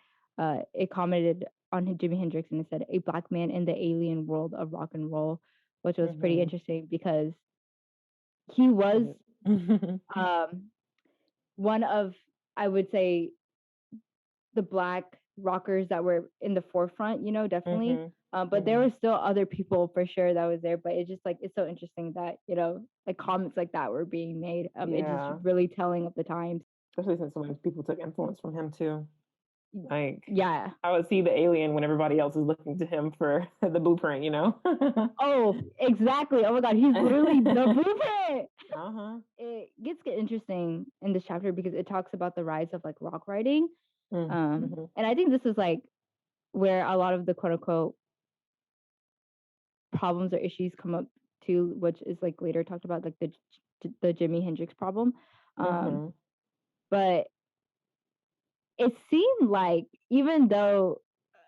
it commented on Jimi Hendrix, and it said a black man in the alien world of rock and roll, which was pretty interesting because he was one of, I would say, the black rockers that were in the forefront, definitely. But there were still other people for sure that was there. But it's just like, it's so interesting that, like comments like that were being made. It's just really telling of the times. Especially since so many people took influence from him too. Like, yeah, I would see the alien when everybody else is looking to him for the blueprint, Oh, exactly. Oh my God, he's literally the blueprint. It gets interesting in this chapter because it talks about the rise of like rock writing. And I think this is like where a lot of the quote unquote problems or issues come up too, which is like later talked about, like the Jimi Hendrix problem. But it seemed like, even though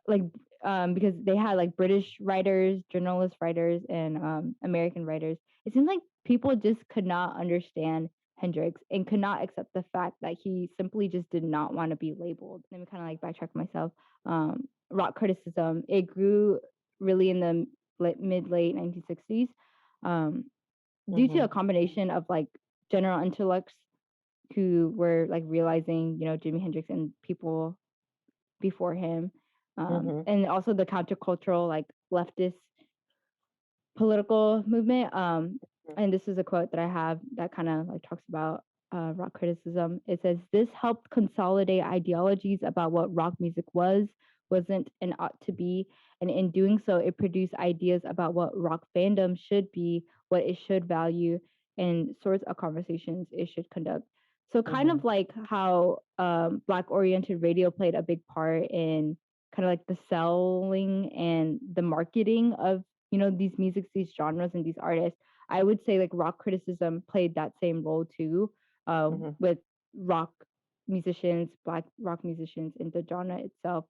like because they had like British writers, journalist writers, and American writers, it seemed like people just could not understand Hendrix and could not accept the fact that he simply just did not want to be labeled. Let me kind of like backtrack myself. Rock criticism, it grew really in the mid late 1960s due to a combination of like general intellects who were like realizing, Jimi Hendrix and people before him, and also the countercultural, like leftist political movement. And this is a quote that I have that kind of like talks about rock criticism. It says, "This helped consolidate ideologies about what rock music was, wasn't, and ought to be. And in doing so, it produced ideas about what rock fandom should be, what it should value, and sorts of conversations it should conduct." So kind of like how Black oriented radio played a big part in kind of like the selling and the marketing of, these musics, these genres, and these artists. I would say like rock criticism played that same role too, with rock musicians, Black rock musicians, in the genre itself.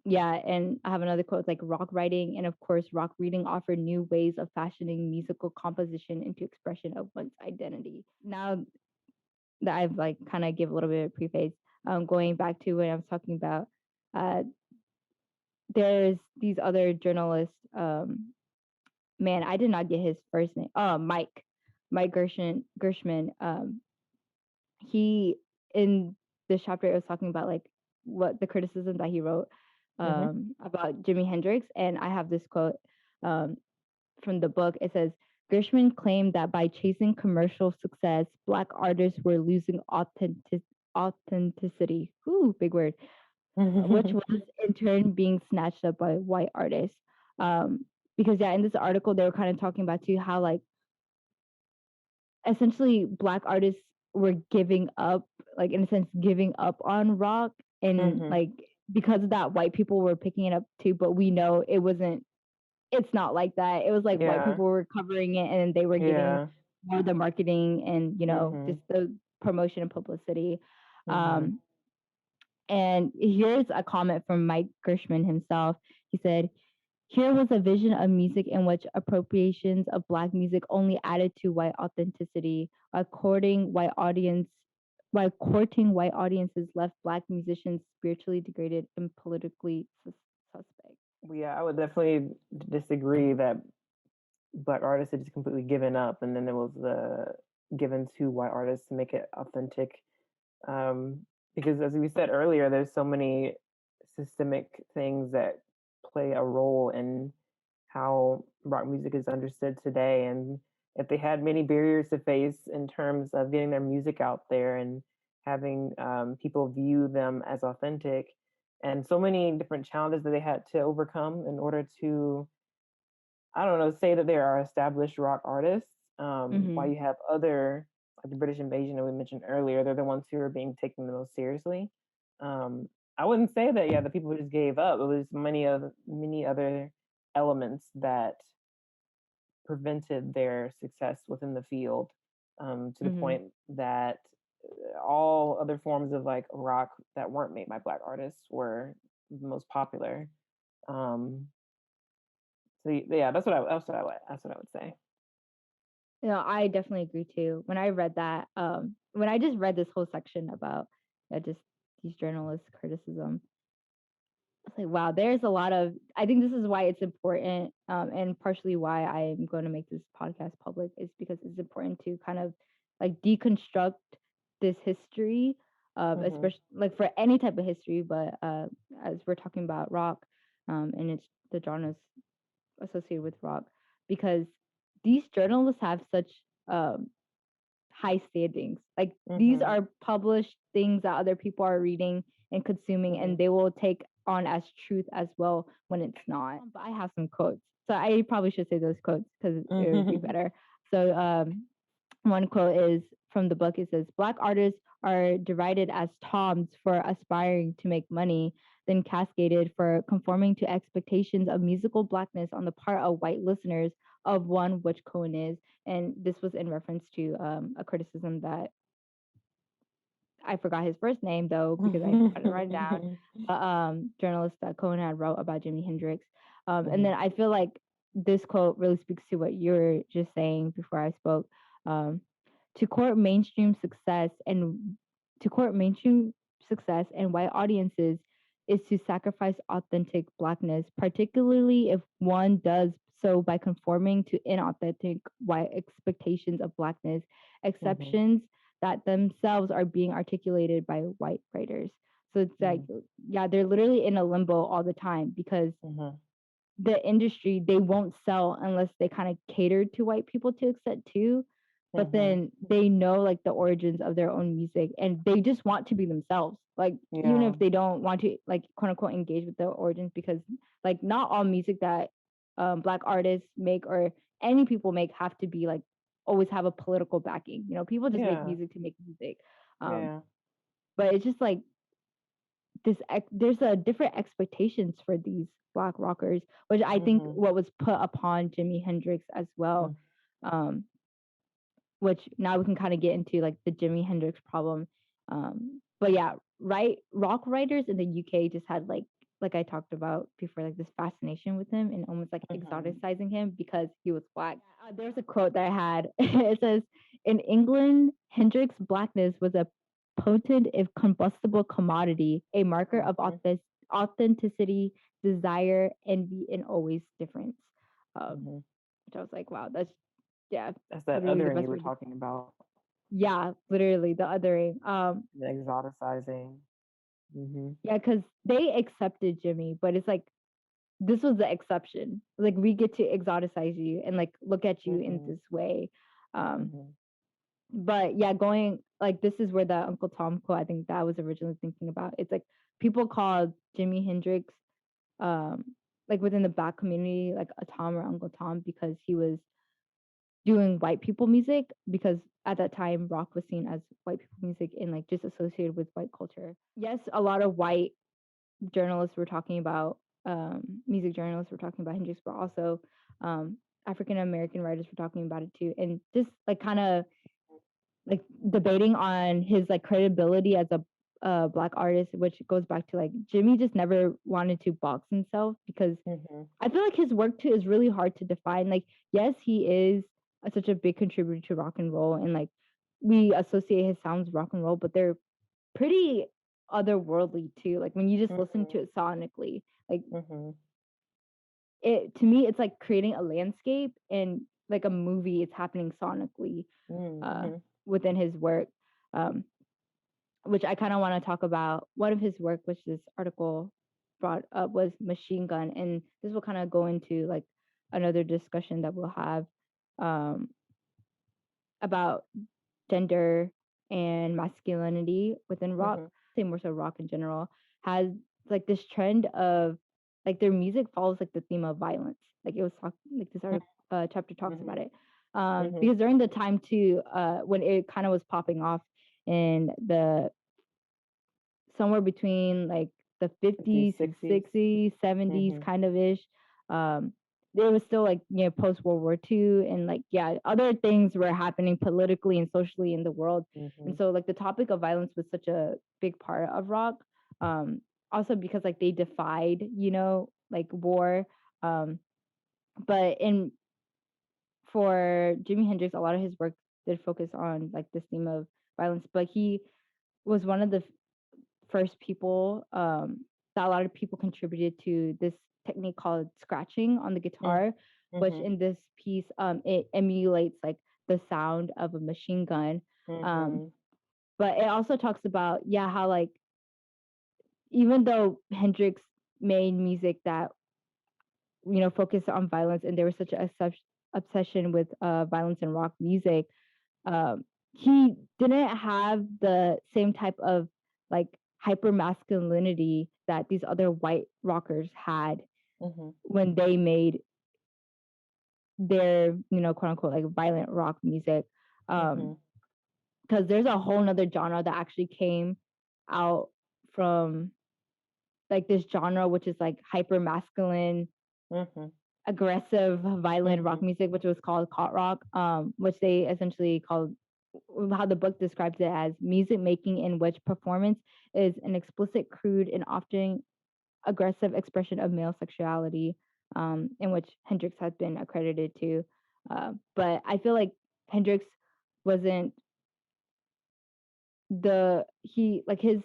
Yeah, and I have another quote, like rock writing and of course rock reading offer new ways of fashioning musical composition into expression of one's identity. Now that I've like kind of give a little bit of preface, going back to what I was talking about, there's these other journalists. Man, I did not get his first name. Oh, Mike Gershman. He, in this chapter, it was talking about like what the criticism that he wrote about Jimi Hendrix, and I have this quote from the book. It says, "Gershman claimed that by chasing commercial success, Black artists were losing authenticity. Ooh, big word. Which was in turn being snatched up by white artists." Because yeah, in this article they were kind of talking about too how like essentially Black artists were giving up, like in a sense, giving up on rock, and like because of that, white people were picking it up too. But we know it wasn't. It's not like that. It was like white people were covering it, and they were getting more the marketing and just the promotion and publicity. And here's a comment from Mike Gershman himself. He said, "Here was a vision of music in which appropriations of Black music only added to white authenticity, while courting white audiences left Black musicians spiritually degraded and politically suspect." Yeah, I would definitely disagree that Black artists had just completely given up, and then there was given to white artists to make it authentic. Because as we said earlier, there's so many systemic things that play a role in how rock music is understood today. And if they had many barriers to face in terms of getting their music out there and having people view them as authentic, and so many different challenges that they had to overcome in order to, I don't know, say that they are established rock artists, While you have other, like the British invasion that we mentioned earlier, they're the ones who are being taken the most seriously. I wouldn't say that, yeah, the people just gave up. It was many other elements that prevented their success within the field, to the point that all other forms of like rock that weren't made by Black artists were the most popular. So yeah, that's what I would say. I definitely agree too. When I read that, when I just read this whole section about just these journalists' criticism, I was like, wow, there's a lot of. I think this is why it's important, and partially why I'm going to make this podcast public is because it's important to kind of like deconstruct this history, especially like for any type of history, but as we're talking about rock, and it's the genres associated with rock, because these journalists have such um, high standings. Like these are published things that other people are reading and consuming, and they will take on as truth as well when it's not. But I have some quotes, so I probably should say those quotes because it would be better. So one quote is from the book. It says, "Black artists are derided as toms for aspiring to make money, then cascaded for conforming to expectations of musical blackness on the part of white listeners, of one which Cohen is." And this was in reference to a criticism that I forgot his first name though because I forgot to write it down. Journalist that Cohen had wrote about Jimi Hendrix, and then I feel like this quote really speaks to what you were just saying before I spoke. To court mainstream success and white audiences is to sacrifice authentic blackness, particularly if one does so by conforming to inauthentic white expectations of blackness, exceptions that themselves are being articulated by white writers. So it's like, yeah, they're literally in a limbo all the time because the industry, they won't sell unless they kind of cater to white people to extent too. But then they know like the origins of their own music and they just want to be themselves. Like even if they don't want to like quote unquote engage with the origins, because like not all music that black artists make or any people make have to be like always have a political backing. You know, people just make music to make music. But it's just like there's a different expectations for these black rockers, which I think what was put upon Jimi Hendrix as well. Which now we can kind of get into like the Jimi Hendrix problem. But yeah, rock writers in the UK just had like I talked about before, like this fascination with him and almost like exoticizing him because he was black. There's a quote that I had. It says, "In England, Hendrix's blackness was a potent, if combustible commodity, a marker of authenticity, desire, envy, and always difference." Which I was like, wow, that's that othering you were talking about. Yeah, literally the othering. The exoticizing. Yeah, because they accepted Jimmy, but it's like this was the exception. Like we get to exoticize you and like look at you in this way. But yeah, going like this is where the Uncle Tom quote I think that I was originally thinking about. It's like people called Jimi Hendrix like within the black community like a Tom or Uncle Tom because he was doing white people music, because at that time rock was seen as white people music and like just associated with white culture. Yes, a lot of white journalists were talking about music journalists were talking about Hendrix, but also African American writers were talking about it too, and just like kind of like debating on his like credibility as a black artist, which goes back to like Jimmy just never wanted to box himself because I feel like his work too is really hard to define. Like yes, he is such a big contributor to rock and roll, and like we associate his sounds with rock and roll, but they're pretty otherworldly too. Like when you just listen to it sonically, like it to me, it's like creating a landscape and like a movie. It's happening sonically within his work, which I kind of want to talk about. One of his work, which this article brought up, was Machine Gun, and this will kind of go into like another discussion that we'll have about gender and masculinity within rock. Say more so rock in general has like this trend of like their music follows like the theme of violence. Like it was like this chapter talks about it. Because during the time too, when it kind of was popping off in the somewhere between like the 50s, 60s, 70s kind of ish. It was still like, you know, post World War II, and like, yeah, other things were happening politically and socially in the world. And so like the topic of violence was such a big part of rock. Also because like they defied, you know, like war. But for Jimi Hendrix, a lot of his work did focus on like this theme of violence, but he was one of the first people that a lot of people contributed to this technique called scratching on the guitar, which in this piece it emulates like the sound of a machine gun. But it also talks about, yeah, how like even though Hendrix made music that, you know, focused on violence, and there was such an obsession with violence in rock music, he didn't have the same type of like hyper masculinity that these other white rockers had when they made their, you know, quote unquote like violent rock music. Because there's a whole nother genre that actually came out from like this genre, which is like hyper masculine, aggressive, violent rock music, which was called cot rock, which they essentially called, how the book describes it, as music making in which performance is an explicit, crude, and often aggressive expression of male sexuality, in which Hendrix has been accredited to. But I feel like Hendrix wasn't his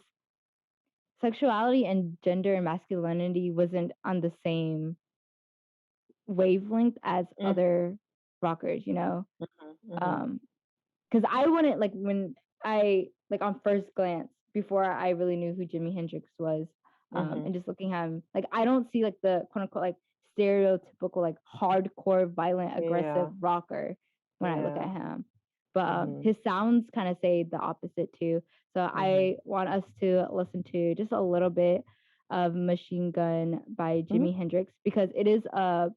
sexuality and gender and masculinity wasn't on the same wavelength as other rockers, you know. Because I wouldn't, like, when I, like, on first glance, before I really knew who Jimi Hendrix was, and just looking at him, like, I don't see like the quote unquote like stereotypical like hardcore violent aggressive rocker when I look at him. But his sounds kind of say the opposite too. So I want us to listen to just a little bit of Machine Gun by Jimi Hendrix, because it is a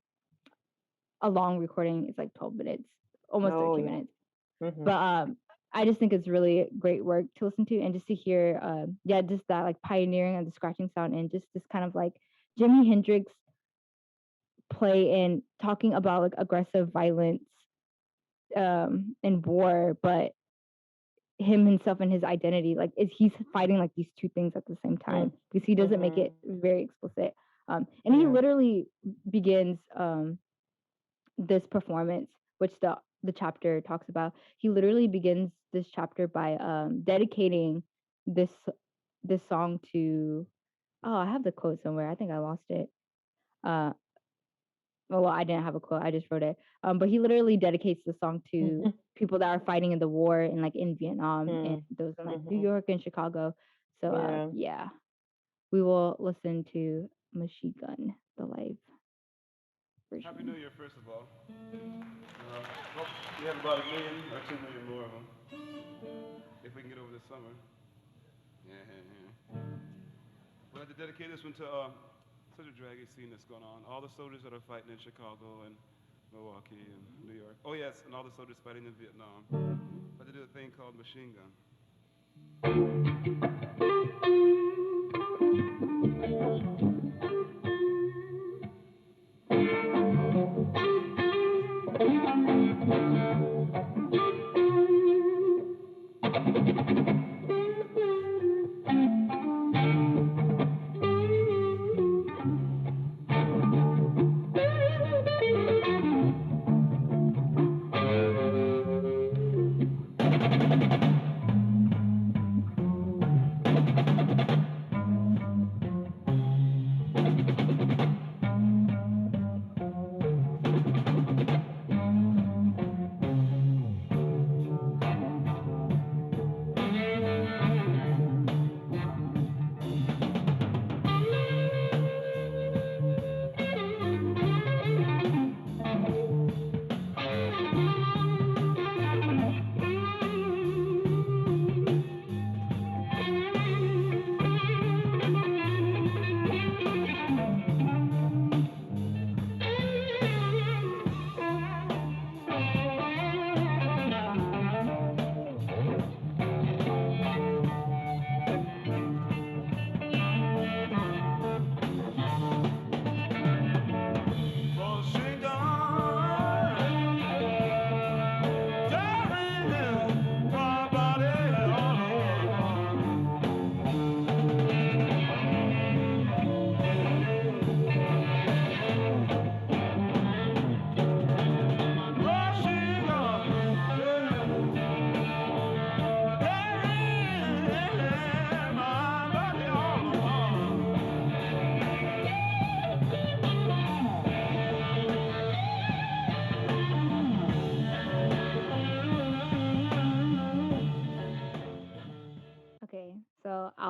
long recording. It's like 12 minutes, almost 13 minutes. But I just think it's really great work to listen to, and just to hear, just that like pioneering of the scratching sound, and just this kind of like Jimi Hendrix play in talking about like aggressive violence and war, but him himself and his identity, like he's fighting like these two things at the same time, because he doesn't make it very explicit. And he literally begins this performance, which the chapter talks about. He literally begins this chapter by dedicating this song to, oh, I have the quote somewhere. I think I lost it. Well, I didn't have a quote. I just wrote it. But he literally dedicates the song to people that are fighting in the war, and like in Vietnam, and those in like New York and Chicago. So yeah, we will listen to Machine Gun, the live version. Happy New Year, first of all. Hope we have about 1 million or 2 million more of them, if we can get over this summer. We'd like to dedicate this one to such a draggy scene that's going on. All the soldiers that are fighting in Chicago and Milwaukee and New York. Oh yes, and all the soldiers fighting in Vietnam. But they do a thing called Machine Gun.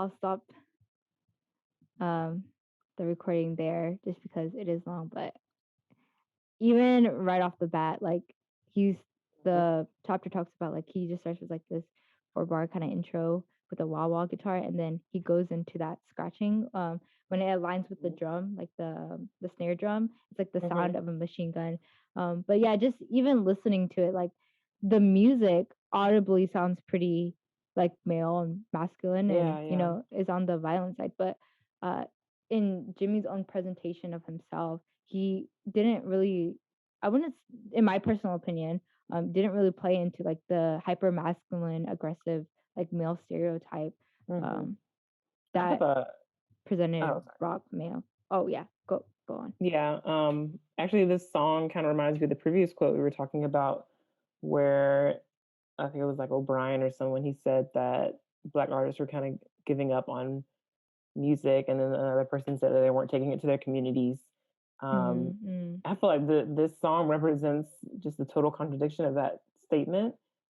I'll stop um the recording there just because it is long, but even right off the bat, like he's the chapter talks about like he just starts with like this 4 bar kind of intro with a wah wah guitar, and then he goes into that scratching. When it aligns with the drum, like the snare drum, it's like the sound of a machine gun. But yeah, just even listening to it, like the music audibly sounds pretty like male and masculine, and is on the violent side. But uh, in Jimmy's own presentation of himself, he didn't really, I wouldn't, in my personal opinion, didn't really play into like the hyper masculine, aggressive, like male stereotype that presented rock male. Oh yeah, go on. Yeah. Actually, this song kind of reminds me of the previous quote we were talking about, where I think it was like O'Brien or someone. He said that Black artists were kind of giving up on music, and then another person said that they weren't taking it to their communities. I feel like this song represents just the total contradiction of that statement,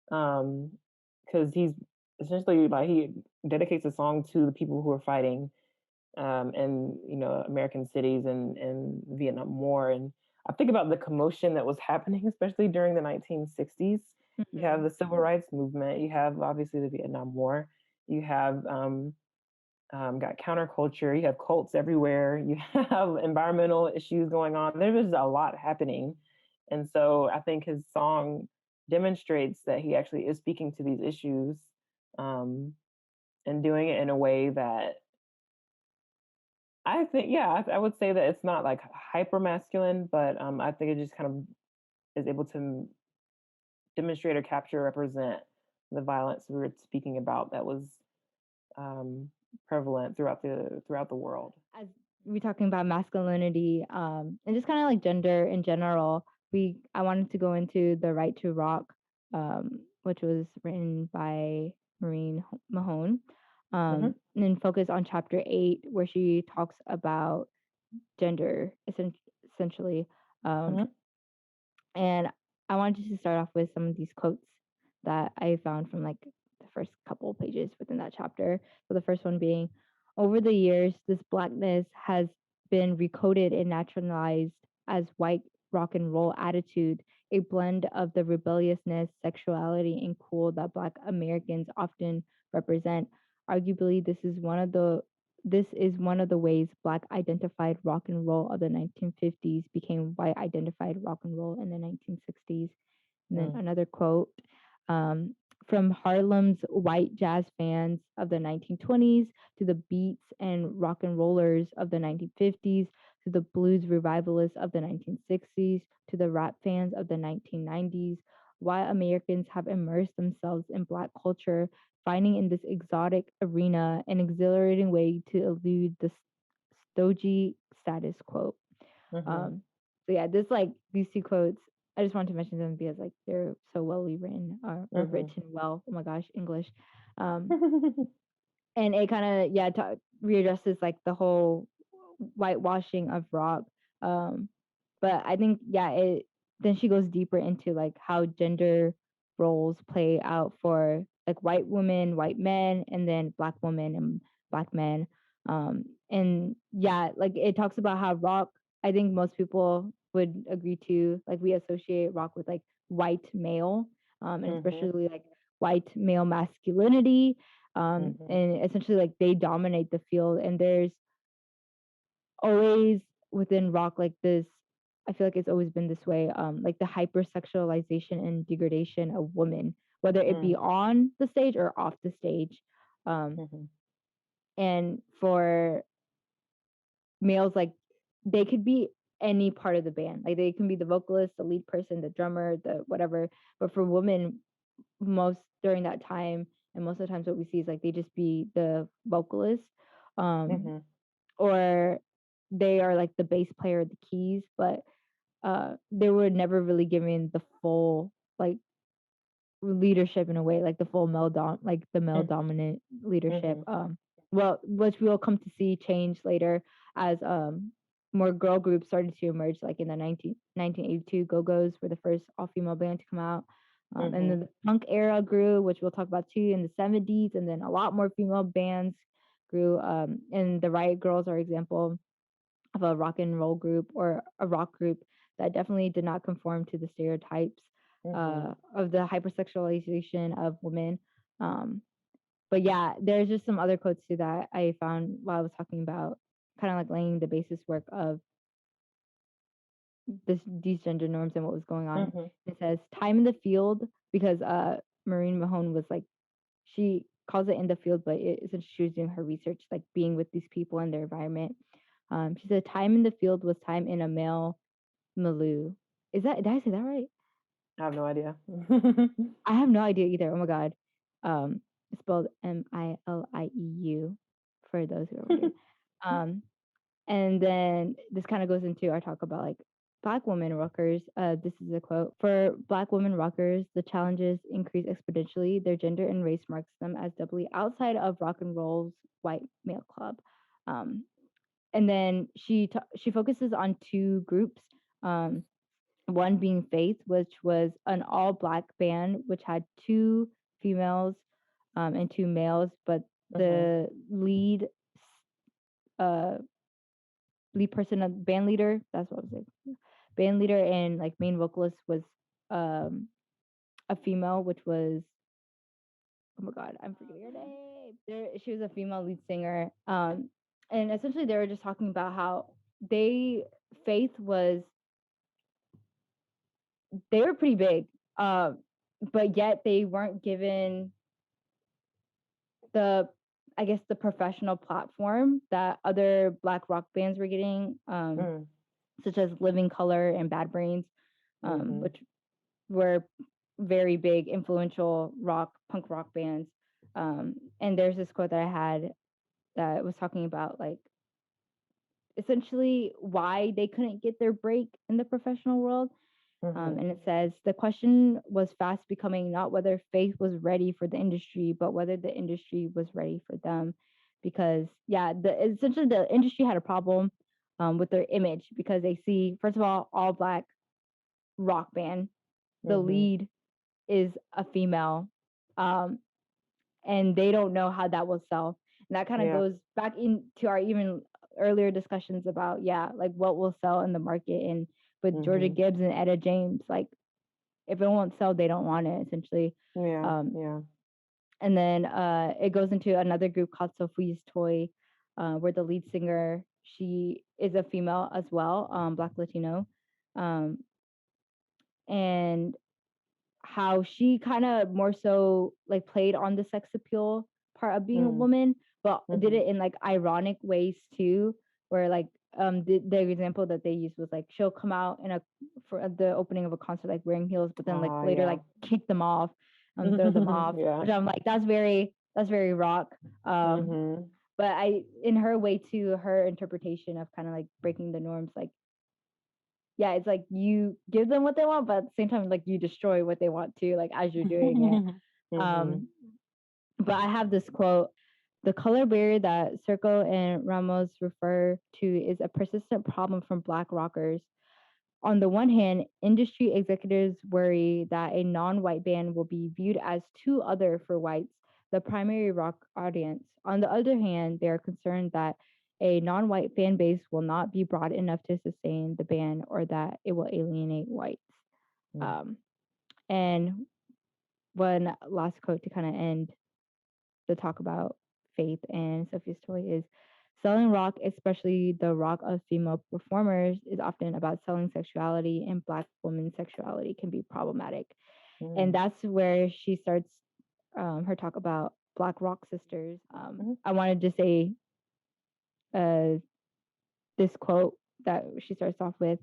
because he's essentially like he dedicates a song to the people who are fighting in American cities and Vietnam War, and I think about the commotion that was happening, especially during the 1960s. You have the civil rights movement, you have obviously the Vietnam War, you have got counterculture, you have cults everywhere, you have environmental issues going on. There's a lot happening. And so I think his song demonstrates that he actually is speaking to these issues and doing it in a way that I think, I would say that it's not like hyper masculine, but I think it just kind of is able to demonstrate or capture, represent the violence we were speaking about that was prevalent throughout the world. As we're talking about masculinity, and just kind of like gender in general, I wanted to go into The Right to Rock, which was written by Maureen Mahone, and then focus on chapter 8, where she talks about gender essentially. And I wanted to start off with some of these quotes that I found from like the first couple of pages within that chapter. So the first one being, over the years, this blackness has been recoded and naturalized as white rock and roll attitude, a blend of the rebelliousness, sexuality, and cool that Black Americans often represent. Arguably, this is one of the ways Black identified rock and roll of the 1950s became white identified rock and roll in the 1960s. And then another quote, from Harlem's white jazz fans of the 1920s to the beats and rock and rollers of the 1950s to the blues revivalists of the 1960s to the rap fans of the 1990s, white Americans have immersed themselves in Black culture, finding in this exotic arena an exhilarating way to elude the stodgy status quo. So yeah, these 2 quotes, I just wanted to mention them because like they're so wellly written or written well. Oh my gosh, English. And it kind of readdresses like the whole whitewashing of rock. But I think then she goes deeper into like how gender roles play out for like white women, white men, and then Black women and Black men. And like it talks about how rock, I think most people would agree to, like we associate rock with like white male, and especially like white male masculinity, and essentially like they dominate the field, and there's always within rock like this, I feel like it's always been this way, like the hypersexualization and degradation of women, whether it be on the stage or off the stage. And for males, like they could be any part of the band, like they can be the vocalist, the lead person, the drummer, the whatever. But for women, most during that time, and most of the times what we see is like they just be the vocalist, or they are like the bass player, the keys, but they were never really given the full like leadership in a way, like the full male dominant leadership. Well, which we'll come to see change later as more girl groups started to emerge, like in the 1982 Go-Go's were the first all-female band to come out. And then the punk era grew, which we'll talk about too, in the 70s, and then a lot more female bands grew. And the Riot Girls are example of a rock and roll group or a rock group that definitely did not conform to the stereotypes of the hypersexualization of women. Um, but yeah, there's just some other quotes too that I found while I was talking about kind of like laying the basis work of these gender norms and what was going on. It says time in the field because Maureen Mahone was like, she calls it in the field, but since she was doing her research, like being with these people and their environment. She said time in the field was time in a male milieu. Did I say that right? I have no idea. I have no idea either. Oh my god. It's spelled Milieu for those who are wondering. And then this kind of goes into our talk about like Black women rockers. This is a quote. For Black women rockers, the challenges increase exponentially. Their gender and race marks them as doubly outside of rock and roll's white male club. And then she focuses on two groups. One being Faith, which was an all Black band, which had two females and two males, but the lead person of band leader, that's what I was saying, band leader and like main vocalist was a female, which was, oh my god, I'm forgetting her name. She was a female lead singer. And essentially they were just talking about how Faith was, they were pretty big, but yet they weren't given the, I guess, the professional platform that other Black rock bands were getting, such as Living Color and Bad Brains, which were very big, influential punk rock bands. And there's this quote that I had that was talking about like essentially why they couldn't get their break in the professional world. And it says the question was fast becoming not whether Faith was ready for the industry, but whether the industry was ready for them. Because essentially the industry had a problem with their image because they see, first of all Black rock band, the lead is a female, and they don't know how that will sell. And that kind of goes back into our even earlier discussions about like what will sell in the market. And with Georgia Gibbs and Etta James, like if it won't sell, they don't want it essentially. And then it goes into another group called Sophie's Toy, where the lead singer, she is a female as well, Black Latino, and how she kind of more so like played on the sex appeal part of being a woman, but did it in like ironic ways too, where like the example that they used was like she'll come out for the opening of a concert like wearing heels, but then like later like kick them off and throw them off, which I'm like that's very rock. But in her way too, her interpretation of kind of like breaking the norms, like it's like you give them what they want, but at the same time, like you destroy what they want to, like as you're doing it. But I have this quote: "The color barrier that Circo and Ramos refer to is a persistent problem from Black rockers. On the one hand, industry executives worry that a non-white band will be viewed as too other for whites, the primary rock audience. On the other hand, they are concerned that a non-white fan base will not be broad enough to sustain the band or that it will alienate whites." And one last quote to kind of end the talk about Faith and Sophie's Toy is, "Selling rock, especially the rock of female performers, is often about selling sexuality, and Black women's sexuality can be problematic." And that's where she starts her talk about Black rock sisters. I wanted to say this quote that she starts off with.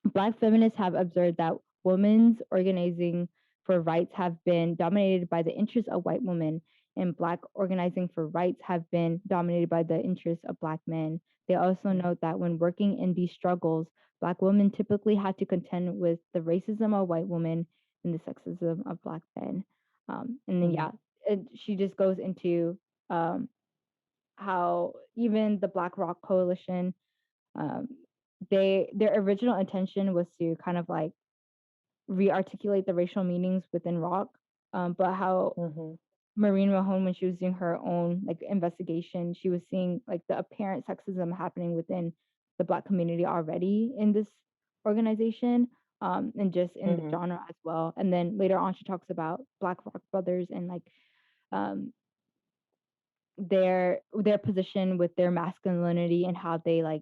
Black feminists have observed that women's organizing for rights have been dominated by the interests of white women, and Black organizing for rights have been dominated by the interests of Black men. They also note that when working in these struggles, Black women typically had to contend with the racism of white women and the sexism of Black men. And then she just goes into how even the Black Rock Coalition, their original intention was to kind of like re-articulate the racial meanings within rock, but how Maureen Mahone, when she was doing her own like investigation, she was seeing like the apparent sexism happening within the Black community already in this organization, and just in the Mm-hmm. genre as well. And then later on, she talks about Black Rock Brothers and like um, their position with their masculinity and how they like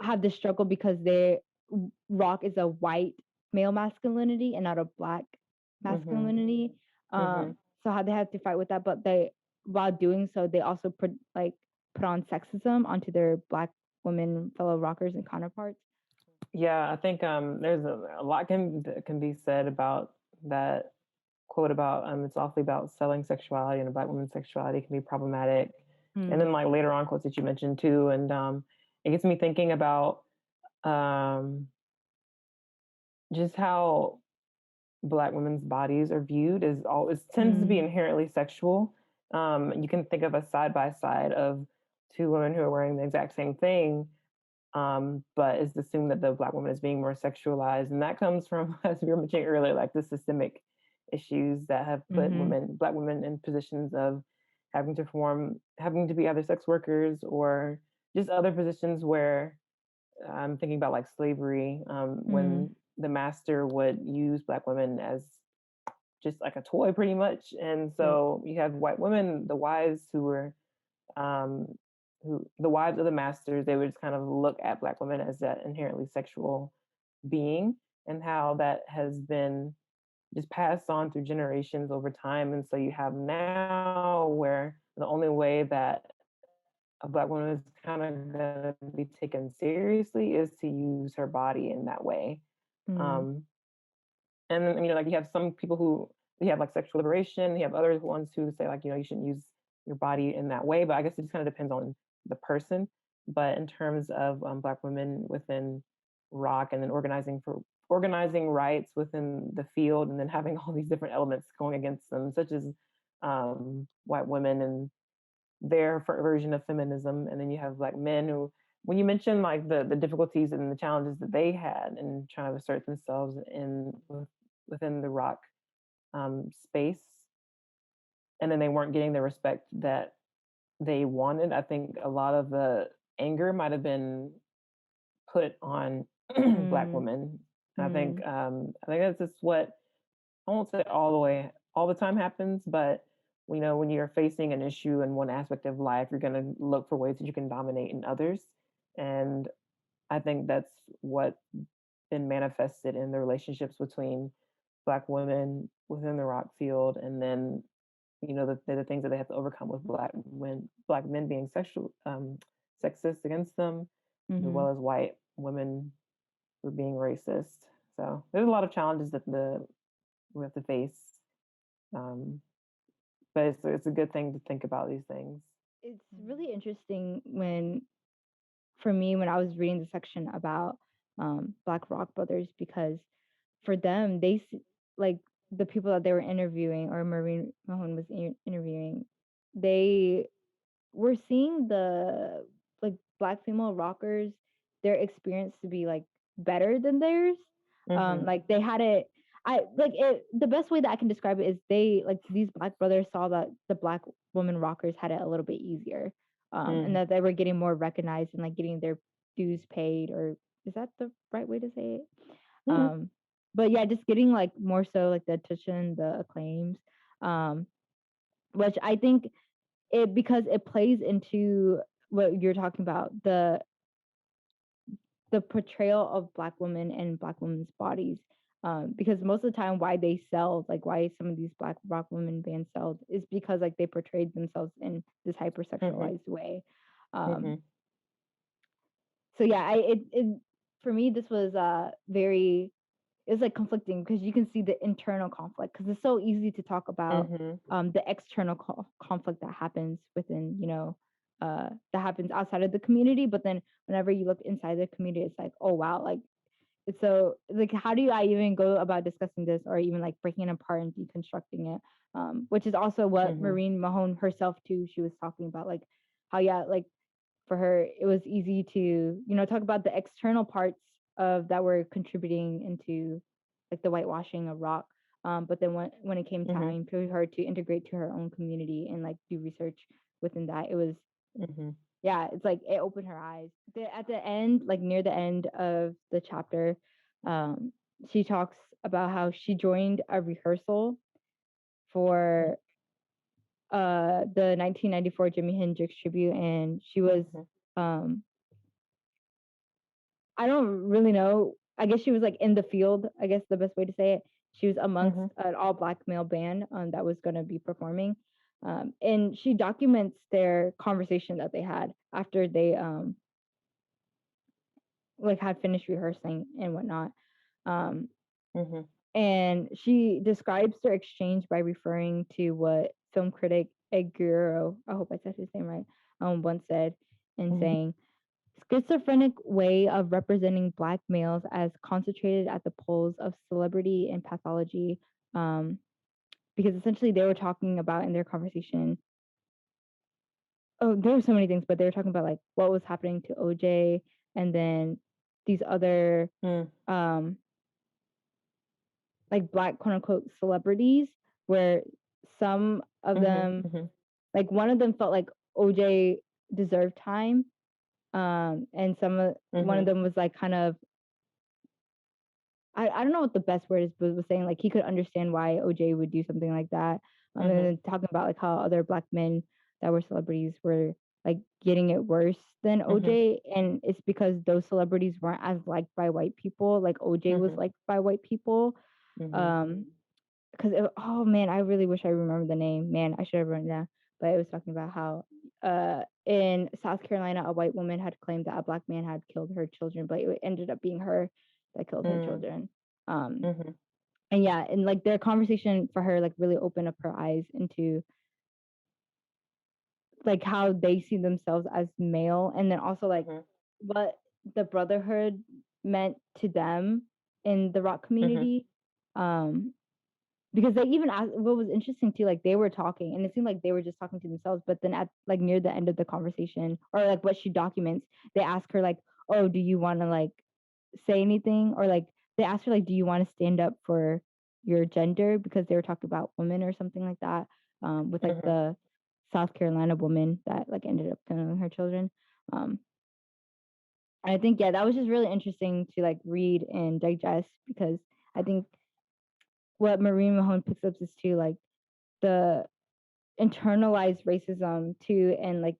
have this struggle because they rock is a white male masculinity and not a black Mm-hmm. masculinity. Mm-hmm. So how they have to fight with that, but they while doing so, they also put on sexism onto their black women fellow rockers and counterparts. Yeah, I think there's a lot that can be said about that quote about it's awfully about selling sexuality and a black woman's sexuality can be problematic. And Mm. then like later on quotes that you mentioned too. And it gets me thinking about um just how black women's bodies are viewed as always tends to be Mm. inherently sexual. You can think of a side by side of two women who are wearing the exact same thing, but it's assumed that the black woman is being more sexualized, and that comes from, as we were mentioning earlier, like the systemic issues that have put Mm-hmm. black women, in positions of having to be either sex workers or just other positions where I'm thinking about like slavery, Mm. when the master would use black women as just like a toy, pretty much. And Yep. so you have white women, the wives who were um, who the wives of the masters, they would just kind of look at black women as that inherently sexual being, and how that has been just passed on through generations over time. And so you have now where the only way that a black woman is kind of going to be taken seriously is to use her body in that way. Mm. Um, and then, like you have some people who they have like sexual liberation. You have other ones who say like, you shouldn't use your body in that way. But I guess it just kind of depends on the person. But in terms of black women within rock, and then organizing rights within the field, and then having all these different elements going against them, such as white women and their version of feminism. And then you have black men who, when you mention like the difficulties and the challenges that they had in trying to assert themselves within the rock space, and then they weren't getting the respect that they wanted, I think a lot of the anger might have been put on black Mm. women. Mm. I think that's just what, I won't say all the time happens, but when you're facing an issue in one aspect of life, you're going to look for ways that you can dominate in others. And I think that's what been manifested in the relationships between black women within the rock field, and then the things that they have to overcome with black men being sexist against them, as Mm-hmm. well as white women for being racist. So there's a lot of challenges that we have to face, um, but it's a good thing to think about these things. It's really interesting for me when I was reading the section about Black Rock Brothers, because for them like the people that they were interviewing, or Maureen Mahone was interviewing, they were seeing the like Black female rockers, their experience to be like better than theirs. Mm-hmm. Like they had it. I like it. The best way that I can describe it is they like these Black brothers saw that the Black women rockers had it a little bit easier, and that they were getting more recognized and like getting their dues paid, or is that the right way to say it? Mm-hmm. But yeah, just getting like more so like the attention, the acclaims, um, which I think because it plays into what you're talking about, the portrayal of Black women and Black women's bodies. Because most of the time, why they sell, like why some of these Black rock women bands sell, is because like they portrayed themselves in this Mm-hmm. hypersexualized way. Mm-hmm. So yeah, it for me this was very, it's like conflicting, because you can see the internal conflict, because it's so easy to talk about Mm-hmm. the external conflict that happens within, that happens outside of the community, but then whenever you look inside the community, it's like, oh wow, like it's so like, how do I even go about discussing this, or even like breaking it apart and deconstructing it, which is also what Mm-hmm. Maureen Mahone herself too, she was talking about, like how, yeah, like for her it was easy to talk about the external parts of that were contributing into like the whitewashing of rock, But then when it came Mhm. time for her to integrate to her own community and like do research within that, it was Mhm. yeah, it's like it opened her eyes. At the end, like near the end of the chapter, um, she talks about how she joined a rehearsal for the 1994 Jimi Hendrix tribute, and she was Mhm. um I don't really know. I guess she was like in the field. I guess the best way to say it. She was amongst Mhm. an all black male band that was going to be performing, and she documents their conversation that they had after they like had finished rehearsing and whatnot. Um, Mhm. and she describes their exchange by referring to what film critic Edgar, I hope I said his name right, once said, and Mhm. saying, schizophrenic way of representing black males as concentrated at the poles of celebrity and pathology. Um, because essentially they were talking about in their conversation, oh, there were so many things, but they were talking about like what was happening to OJ and then these other Mm. um like black quote unquote celebrities where some of Mhm. them Mhm. like one of them felt like OJ deserved time. And one of Mhm. them was like kind of I don't know what the best word is, but was saying like he could understand why OJ would do something like that. And Mhm. then talking about like how other black men that were celebrities were like getting it worse than Mhm. OJ, and it's because those celebrities weren't as liked by white people, like OJ was Mhm. liked by white people. Mhm. Um, because oh man, I really wish I remember the name. Man, I should have written it down. But it was talking about how in South Carolina a white woman had claimed that a black man had killed her children, but it ended up being her that killed her Mm. children. Um Mhm. and yeah, and like their conversation for her like really opened up her eyes into like how they see themselves as male, and then also like Mhm. what the brotherhood meant to them in the rock Mhm. community. Um because they even asked what was interesting too, like they were talking and it seemed like they were just talking to themselves, but then at like near the end of the conversation or like what she documents, they ask her like, oh, do you want to like say anything, or like they asked her like, do you want to stand up for your gender, because they were talking about women or something like that, with like Mhm. the South Carolina woman that like ended up killing her children. um and I think yeah, that was just really interesting to like read and digest, because I think what Maureen Mahone picks up is too like the internalized racism too, and like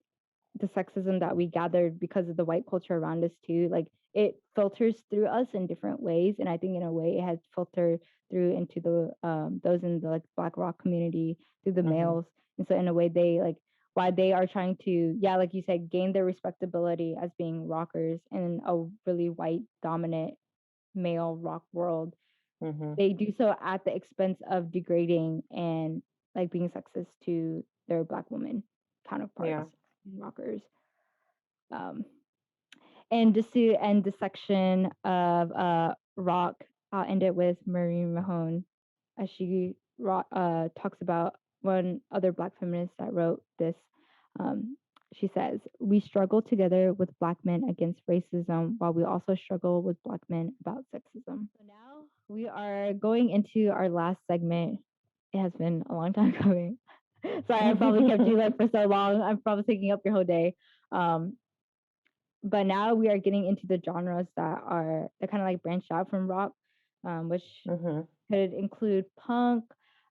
the sexism that we gathered because of the white culture around us too, like it filters through us in different ways, and I think in a way it has filtered through into the those in the like black rock community through the Mhm. males. And so in a way they like, why they are trying to, yeah, like you said, gain their respectability as being rockers in a really white dominant male rock world, Mhm. they do so at the expense of degrading and like being sexist to their black women counterparts Yeah. and rockers. Um, and just to end the section of rock, I'll end it with Marie Mahone as she talks about one other black feminist that wrote this. Um, she says, we struggle together with black men against racism while we also struggle with black men about sexism. So now we are going into our last segment. It has been a long time coming. Sorry, I probably kept you like for so long. I'm probably taking up your whole day. Um, but now we are getting into the genres that kind of like branched out from rock, which Mhm. could include punk,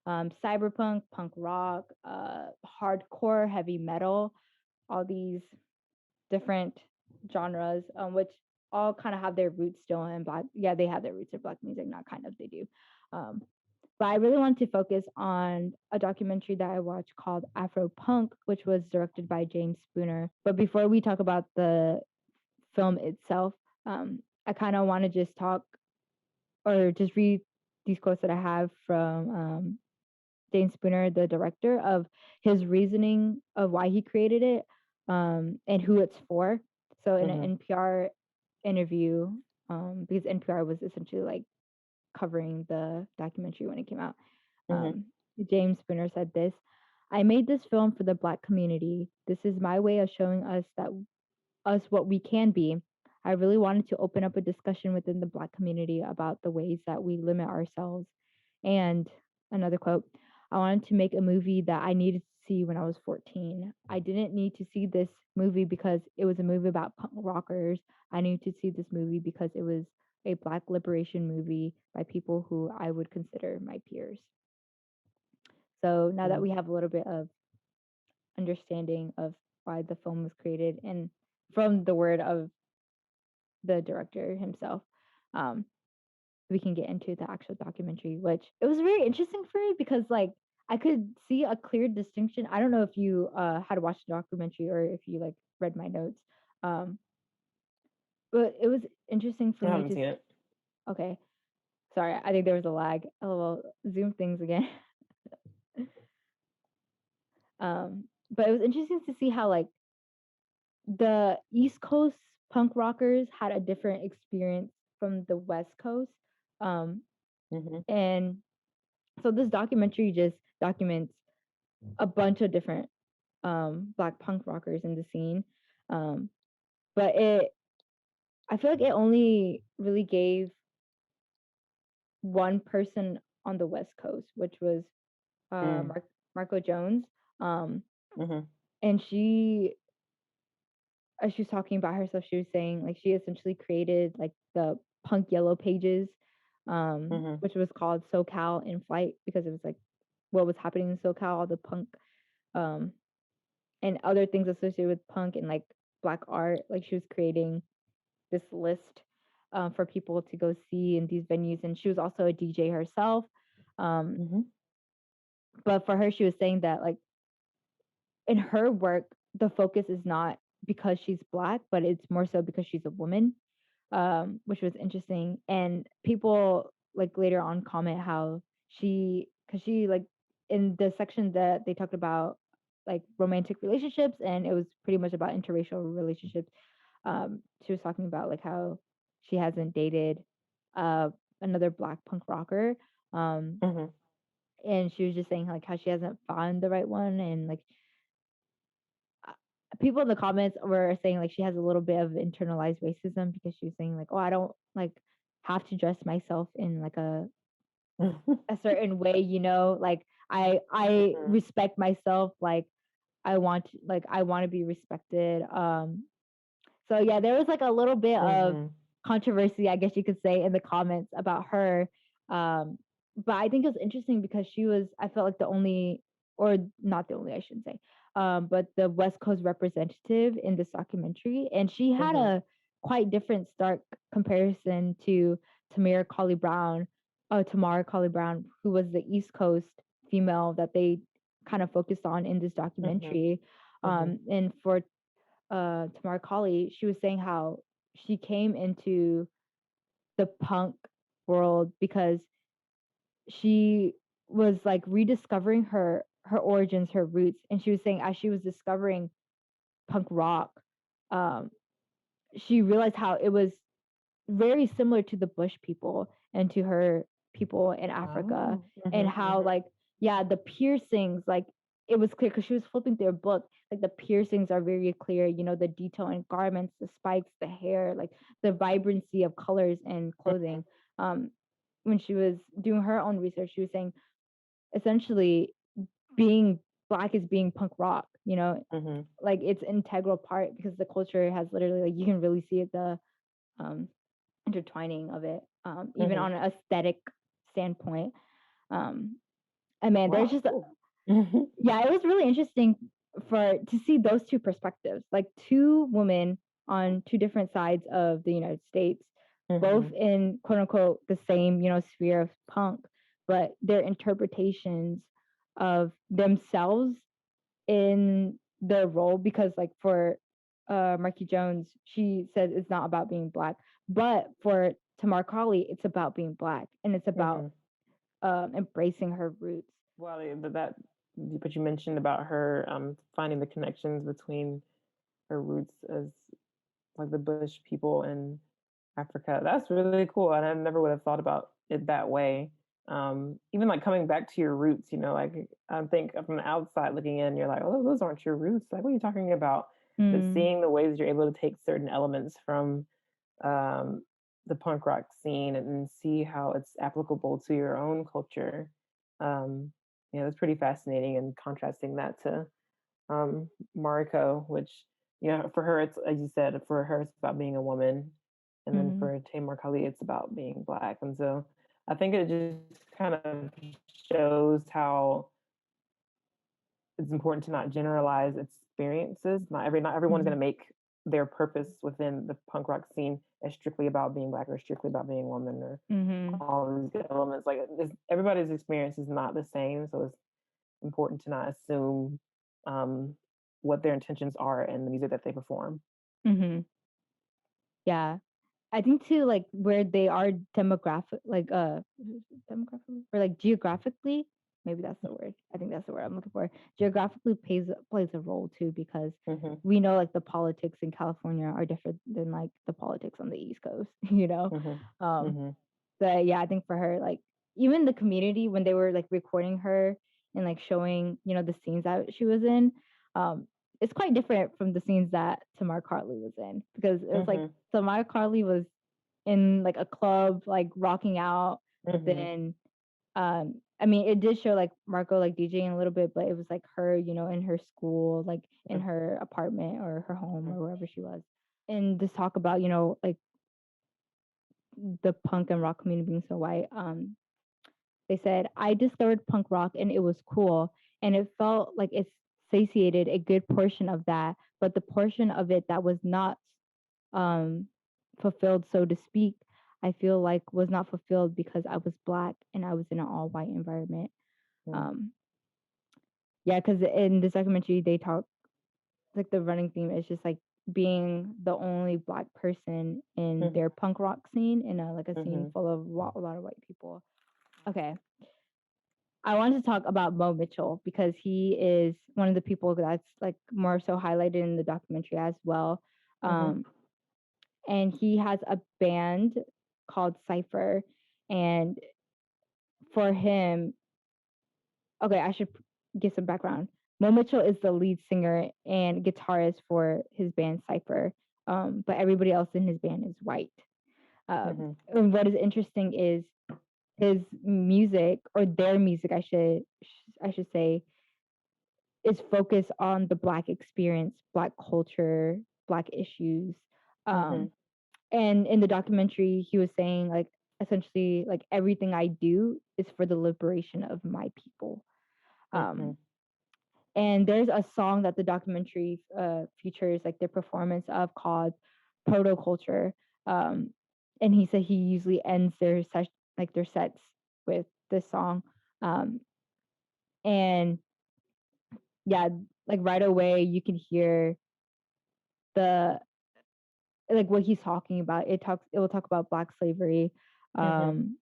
cyberpunk, punk rock, hardcore, heavy metal, all these different genres, which all kind of have their roots still in black. Yeah, they have their roots in black music, not kind of, they do. Um, but I really wanted to focus on a documentary that I watched called Afro Punk, which was directed by James Spooner. But before we talk about the film itself, I kind of want to just talk or just read these quotes that I have from James Spooner, the director, of his reasoning of why he created it, and who it's for. So in an Mhm. NPR interview, because NPR was essentially like covering the documentary when it came out, Mhm. um, James Spooner said this: I made this film for the Black community. This is my way of showing us what we can be. I really wanted to open up a discussion within the Black community about the ways that we limit ourselves and another quote. I wanted to make a movie that I needed to see when I was 14. I didn't need to see this movie because it was a movie about punk rockers. I needed to see this movie because it was a Black liberation movie by people who I would consider my peers. So now that we have a little bit of understanding of why the film was created and from the word of the director himself, um, we can get into the actual documentary, which it was very interesting for me because like I could see a clear distinction. I don't know if you had watched the documentary or if you like read my notes. Um, but it was interesting for I me haven't to seen it. okay. Sorry, I think there was a lag. LOL, Zoom things again. But it was interesting to see how like the East Coast punk rockers had a different experience from the West Coast. Um, Mm-hmm. and so this documentary just documents a bunch of different Black punk rockers in the scene. Um, but I feel like it only really gave one person on the West Coast, which was Marco Jones. Um, Mm-hmm. and she, as she was talking about herself, she was saying like she essentially created like the punk yellow pages, Mm-hmm. which was called SoCal in Flight because it was like what was happening in SoCal, all the punk um, and other things associated with punk and like Black art. Like she was creating this list for people to go see in these venues, and she was also a DJ herself. Um, Mm-hmm. but for her, she was saying that like in her work, the focus is not because she's Black, but it's more so because she's a woman, which was interesting. And people like later on comment how because she like in the section that they talked about like romantic relationships, and it was pretty much about interracial relationships. She was talking about like how she hasn't dated uh, another Black punk rocker. Um, Mm-hmm. and she was just saying like how she hasn't found the right one, and like uh, people in the comments were saying like she has a little bit of internalized racism because she was saying like, oh, I don't like have to dress myself in like a certain way, you know, like I respect myself, like I want to be respected. So yeah, there was like a little bit of Mm-hmm. controversy, I guess you could say, in the comments about her. Um, but I think it was interesting because she was, I felt like the only, or not the only, I shouldn't say, but the West Coast representative in this documentary, and she had Mm-hmm. a quite different stark comparison to Tamara Colley Brown, who was the East Coast female that they kind of focused on in this Mm-hmm. documentary. And for Tamara Colley, she was saying how she came into the punk world because she was like rediscovering her origins, her roots, and she was saying as she was discovering punk rock, um, she realized how it was very similar to the Bush people and to her people in Africa, Oh. and Mm-hmm. how like yeah, the piercings, like it was clear because she was flipping through a book, like the piercings are very clear, you know, the detail in garments, the spikes, the hair, like the vibrancy of colors and clothing. um when she was doing her own research, she was saying essentially being Black is being punk rock, you know, Mm-hmm. like it's an integral part because the culture has literally like you can really see it, the um intertwining of it, even Mm-hmm. on an aesthetic standpoint. Um, and man, there's Wow. just Cool. Mm-hmm. yeah, it was really interesting to see those two perspectives, like two women on two different sides of the United States, both Mm-hmm. in quote unquote the same, you know, sphere of punk, but their interpretations of themselves in their role. Because like for Marky Jones, she says it's not about being Black, but for Tamar Colley, it's about being Black, and it's about Mm-hmm. embracing her roots. Well, but you mentioned about her finding the connections between her roots as like the Bush people in Africa. That's really cool, and I never would have thought about it that way. Even like coming back to your roots, you know, like I think from the outside looking in, you're like, oh, those aren't your roots. Like, what are you talking about? But Mm, seeing the ways you're able to take certain elements from um, the punk rock scene and see how it's applicable to your own culture Yeah, that's pretty fascinating, and contrasting that to Mariko, which, for her, it's, as you said, for her it's about being a woman, and then Mm-hmm. for Tamar Kali it's about being Black. And so I think it just kind of shows how it's important to not generalize experiences. Not everyone's going to make their purpose within the punk rock scene as strictly about being Black, or strictly about being a woman, or all these elements. Like, everybody's experience is not the same, so it's important to not assume what their intentions are in the music that they perform. Yeah. I think too, like where they are demographic, like demographically or like geographically, maybe that's the word. I think that's the word I'm looking for. Geographically plays a role too, because we know like the politics in California are different than like the politics on the East Coast, you know. So yeah, I think for her, like even the community when they were like recording her and like showing, the scenes that she was in, it's quite different from the scenes that Tamar Carly was in, because it was like Tamar Carly was in like a club, like rocking out. Then, I mean, it did show like Marco like DJing a little bit, but it was like her, in her school, like in her apartment or her home or wherever she was. And just talk about, like the punk and rock community being so white. They said, I discovered punk rock and it was cool. And it felt like it satiated a good portion of that. But the portion of it that was not fulfilled, so to speak, I feel like was not fulfilled because I was Black and I was in an all white environment. Yeah, because in this documentary, they talk, like the running theme is just like being the only Black person in their punk rock scene, in a scene full of a lot of white people. Okay. I wanted to talk about Mo Mitchell because he is one of the people that's like more so highlighted in the documentary as well. And he has a band called Cypher. And for him, okay, I should give some background. Mo Mitchell is the lead singer and guitarist for his band Cypher, but everybody else in his band is white. And what is interesting is his music, or their music, I should say, is focused on the Black experience, Black culture, Black issues. And in the documentary, he was saying like essentially like everything I do is for the liberation of my people. And there's a song that the documentary features like their performance of called Proto Culture. And he said he usually ends their sets with this song. And yeah, like right away you can hear the like what he's talking about. It will talk about Black slavery, and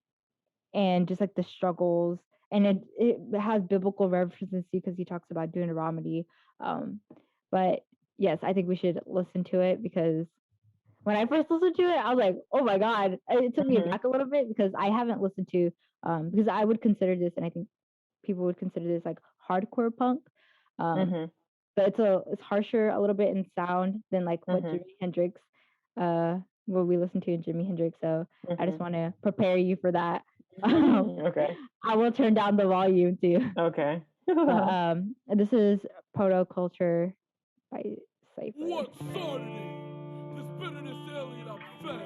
just like the struggles, and it has biblical references because he talks about Deuteronomy. But yes, I think we should listen to it, because when I first listened to it, I was like, oh my God, it took me back a little bit, because I haven't listened to, because I would consider this, and I think people would consider this like hardcore punk. But it's harsher a little bit in sound than like what Jimi Hendrix, what we listen to in Jimi Hendrix. So I just want to prepare you for that. Okay. I will turn down the volume too. Okay. But this is Proto Culture by Cypher. What Saturday? This bitterness alien I'm fed.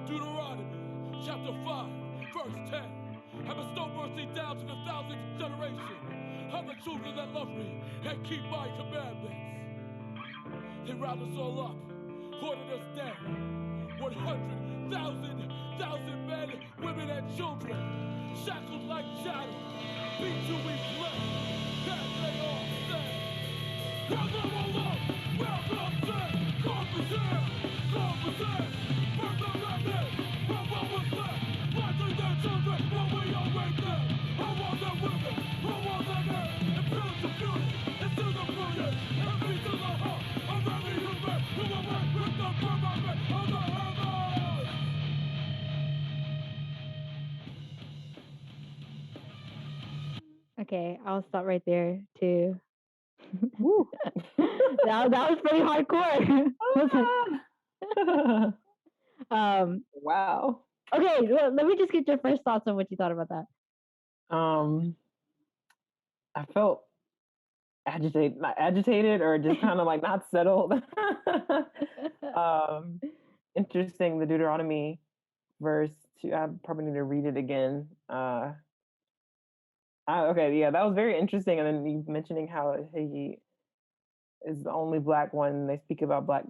Deuteronomy, chapter 5, verse 10. I bestow mercy down to the 1000th generation of the children that love me and keep my commandments. They round us all up, hoarded us down. 100,000 men, women, and children, shackled like chattel, beat till we fled, and they all said, "Welcome along, welcome to Corpus, burn the remnant, from what was left, watching their children while we await them. I want the women, I want the men, and build the beauty, and to the brilliant, and be to the heart of every human who will work with the firmament of the heavens." Okay, I'll stop right there too. that was pretty hardcore. Wow. Okay, let me just get your first thoughts on what you thought about that. Um, I felt not agitated or just kind of like not settled. um, Interesting. The Deuteronomy verse 2. I probably need to read it again. Okay, yeah, that was very interesting. And then you mentioning how he is the only black one. They speak about black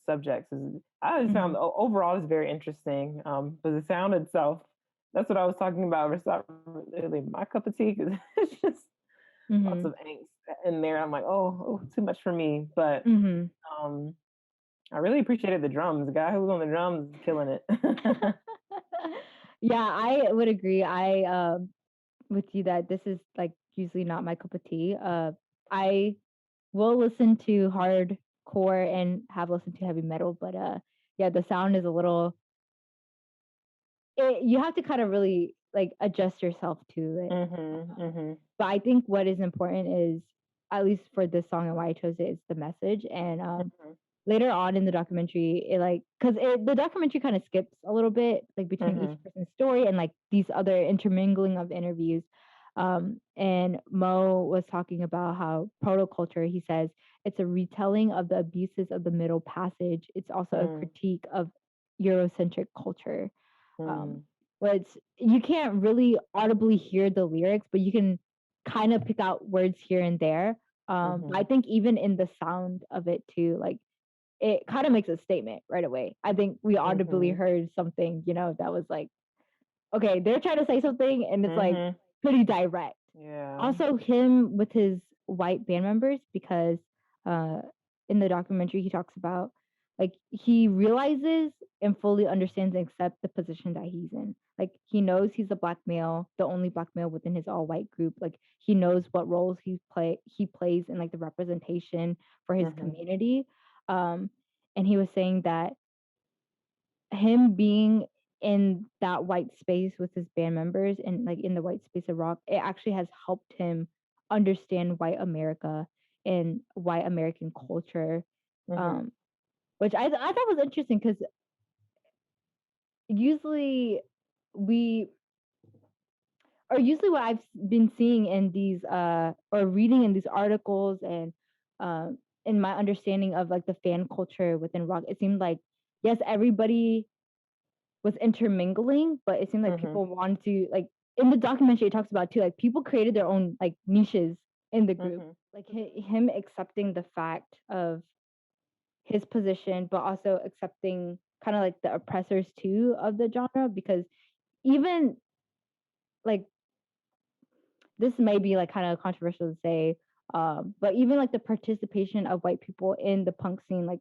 subjects. I just found overall it's very interesting. But the sound itself, that's what I was talking about. It's not really my cup of tea because it's just lots of angst in there. I'm like, oh, too much for me. But I really appreciated the drums. The guy who was on the drums is killing it. Yeah, I would agree. I with you that this is like usually not my cup of tea. I will listen to hardcore and have listened to heavy metal, but yeah, the sound is a little. You have to kind of really like adjust yourself to it. But I think what is important is, at least for this song and why I chose it, is the message. And later on in the documentary, it like because the documentary kind of skips a little bit like between each person's story and like these other intermingling of interviews. And Mo was talking about how protoculture, he says, it's a retelling of the abuses of the Middle Passage. It's also a critique of Eurocentric culture. But you can't really audibly hear the lyrics, but you can kind of pick out words here and there. But I think even in the sound of it too, like it kind of makes a statement right away. I think we audibly heard something, that was like, okay, they're trying to say something and it's like pretty direct. Yeah. Also him with his white band members, because in the documentary he talks about like he realizes and fully understands and accepts the position that he's in. Like he knows he's a black male, the only black male within his all white group. Like he knows what roles he plays in like the representation for his community. And he was saying that him being in that white space with his band members and like in the white space of rock, it actually has helped him understand white America and white American culture, which I thought was interesting because usually we usually what I've been seeing in these or reading in these articles and in my understanding of like the fan culture within rock, it seemed like yes, everybody was intermingling, but it seemed like people wanted to like in the documentary it talks about too, like people created their own like niches in the group. Like him accepting the fact of his position, but also accepting kind of like the oppressors too of the genre, because even like this may be like kind of controversial to say, but even like the participation of white people in the punk scene like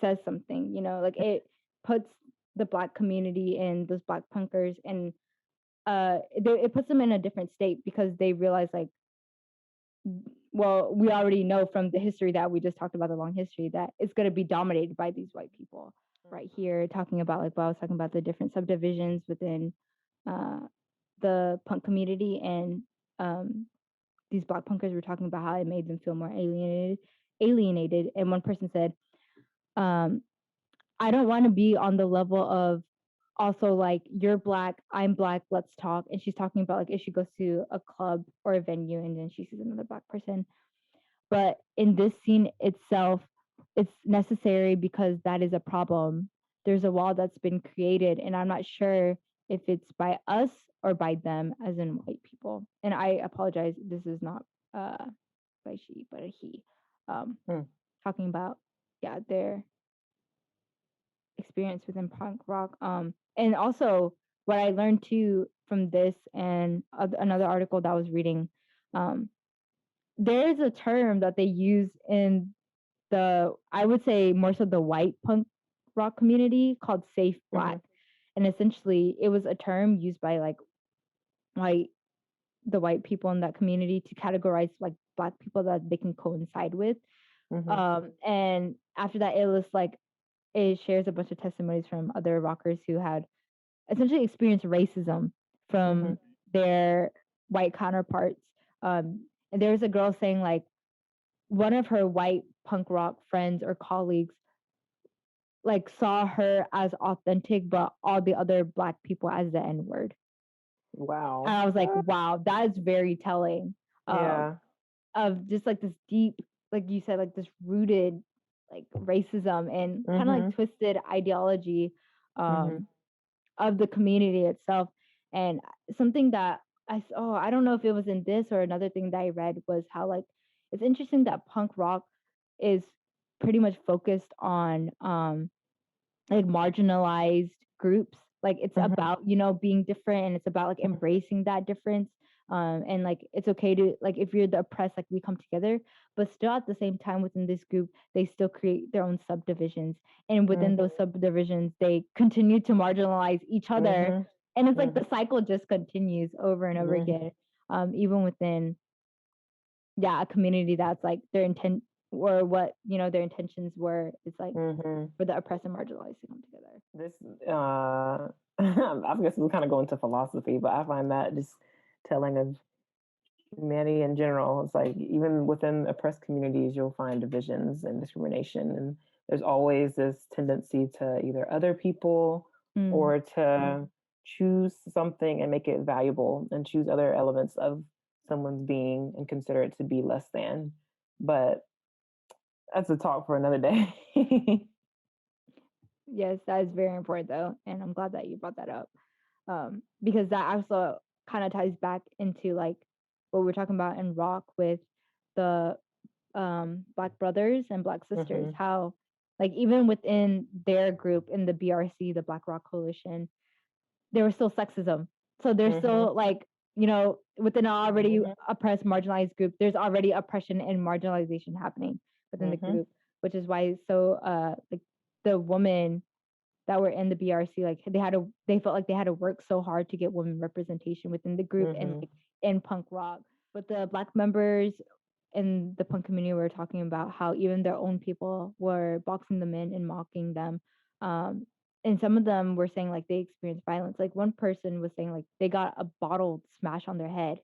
says something, like it puts the black community and those black punkers and it puts them in a different state because they realize like, well, we already know from the history that we just talked about, the long history, that it's going to be dominated by these white people. Right here talking about like, well, I was talking about the different subdivisions within the punk community, and these black punkers were talking about how it made them feel more alienated. And one person said, I don't want to be on the level of also like, you're black, I'm black, let's talk. And she's talking about like if she goes to a club or a venue and then she sees another black person. But in this scene itself, it's necessary because that is a problem. There's a wall that's been created, and I'm not sure if it's by us or by them, as in white people. And I apologize, this is not by she, but a he. Talking about their experience within punk rock. And also what I learned too from this and another article that I was reading, there's a term that they use in I would say more so the white punk rock community called safe black. And essentially it was a term used by like the white people in that community to categorize like black people that they can coincide with. And after that, it was like, it shares a bunch of testimonies from other rockers who had essentially experienced racism from their white counterparts. And there was a girl saying like one of her white punk rock friends or colleagues like saw her as authentic, but all the other black people as the N-word. Wow. And I was like, wow, that is very telling. Yeah. Of just like this deep, like you said, like this rooted like racism and kind of like twisted ideology of the community itself. And something that I don't know if it was in this or another thing that I read was how like it's interesting that punk rock is pretty much focused on like marginalized groups. Like it's about, you know, being different, and it's about like embracing that difference. And like it's okay to, like, if you're the oppressed, like we come together, but still at the same time within this group they still create their own subdivisions, and within those subdivisions they continue to marginalize each other, and it's like the cycle just continues over and over again. Even within a community that's like their intent, or what, you know, their intentions were, it's like for the oppressed and marginalized to come together. This, I guess we'll kind of go into philosophy, but I find that just telling of humanity in general. It's like even within oppressed communities, you'll find divisions and discrimination, and there's always this tendency to either other people or to choose something and make it valuable, and choose other elements of someone's being and consider it to be less than. But that's a talk for another day. Yes, that is very important though, and I'm glad that you brought that up, because that also kind of ties back into like what we're talking about in rock with the Black brothers and Black sisters. How like even within their group in the BRC, the Black Rock Coalition, there was still sexism. So there's still like, you know, within an already oppressed, marginalized group, there's already oppression and marginalization happening within the group, which is why like the women that were in the BRC, like they felt like they had to work so hard to get women representation within the group and like in punk rock. But the Black members in the punk community were talking about how even their own people were boxing them in and mocking them. And some of them were saying like they experienced violence. Like one person was saying like they got a bottle smashed on their head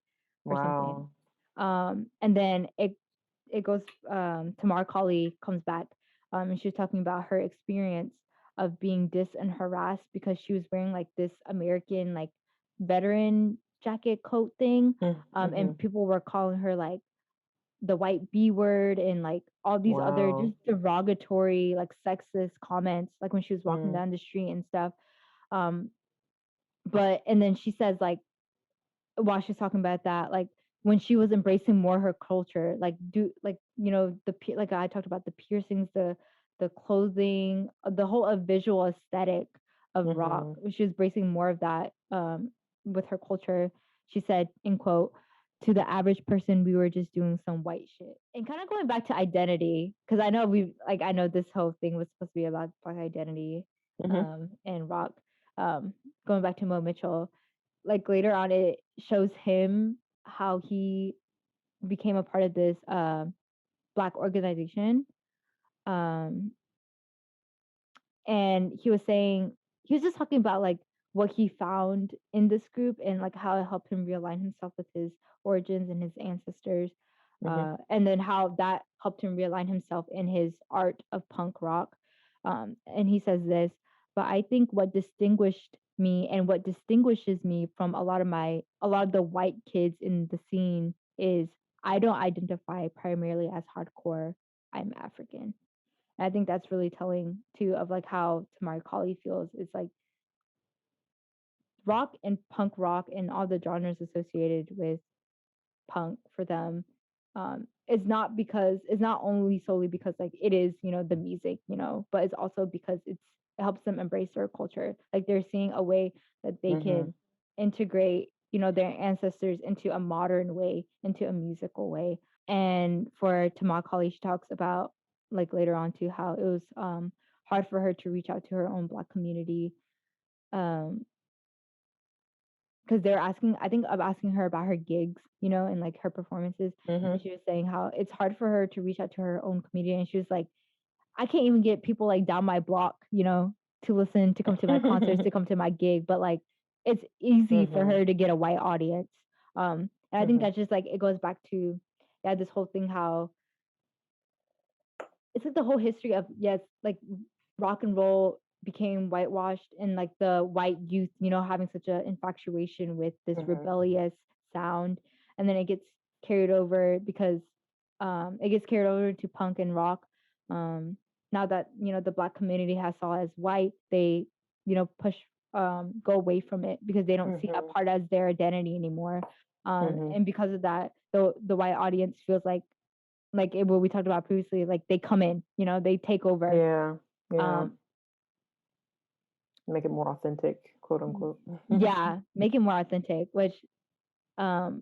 or something. And then it goes, Tamar Kali comes back, and she was talking about her experience of being dissed and harassed because she was wearing like this American like veteran jacket coat thing, and people were calling her like the white B word and like all these other just derogatory like sexist comments, like when she was walking down the street and stuff. But and then she says like while she's talking about that, like when she was embracing more her culture, like like, you know, like I talked about the piercings, the clothing, the whole visual aesthetic of rock. She was embracing more of that with her culture. She said, in quote, "To the average person, we were just doing some white shit." And kind of going back to identity, because I know I know this whole thing was supposed to be about Black identity and rock. Going back to Mo Mitchell, like later on it shows him how he became a part of this Black organization, um and he was just talking about like what he found in this group and like how it helped him realign himself with his origins and his ancestors, and then how that helped him realign himself in his art of punk rock. And he says this: "But I think what distinguished me and what distinguishes me from a lot of the white kids in the scene is I don't identify primarily as hardcore. I'm African." And I think that's really telling too of like how Tamari Kali feels. It's like rock and punk rock and all the genres associated with punk for them, it's not only solely because like it is, you know, the music, you know, but it's also because it helps them embrace their culture. Like they're seeing a way that they can integrate, you know, their ancestors into a modern way, into a musical way. And for Tamakali, she talks about like later on too how it was hard for her to reach out to her own Black community, because they're asking, I think, of asking her about her gigs, you know, and like her performances. And she was saying how it's hard for her to reach out to her own community, and she was like, I can't even get people like down my block, you know, to listen, to come to my concerts, to come to my gig, but like it's easy for her to get a white audience. And I think that's just like it goes back to this whole thing how it's like the whole history of, yes, like rock and roll became whitewashed, and like the white youth, having such an infatuation with this rebellious sound, and then it gets carried over because it gets carried over to punk and rock. Now that the Black community has saw as white, they push go away from it because they don't see that part as their identity anymore. And because of that, the white audience feels like what we talked about previously, like they come in, they take over. Yeah. Make it more authentic, quote unquote. Yeah, make it more authentic, which now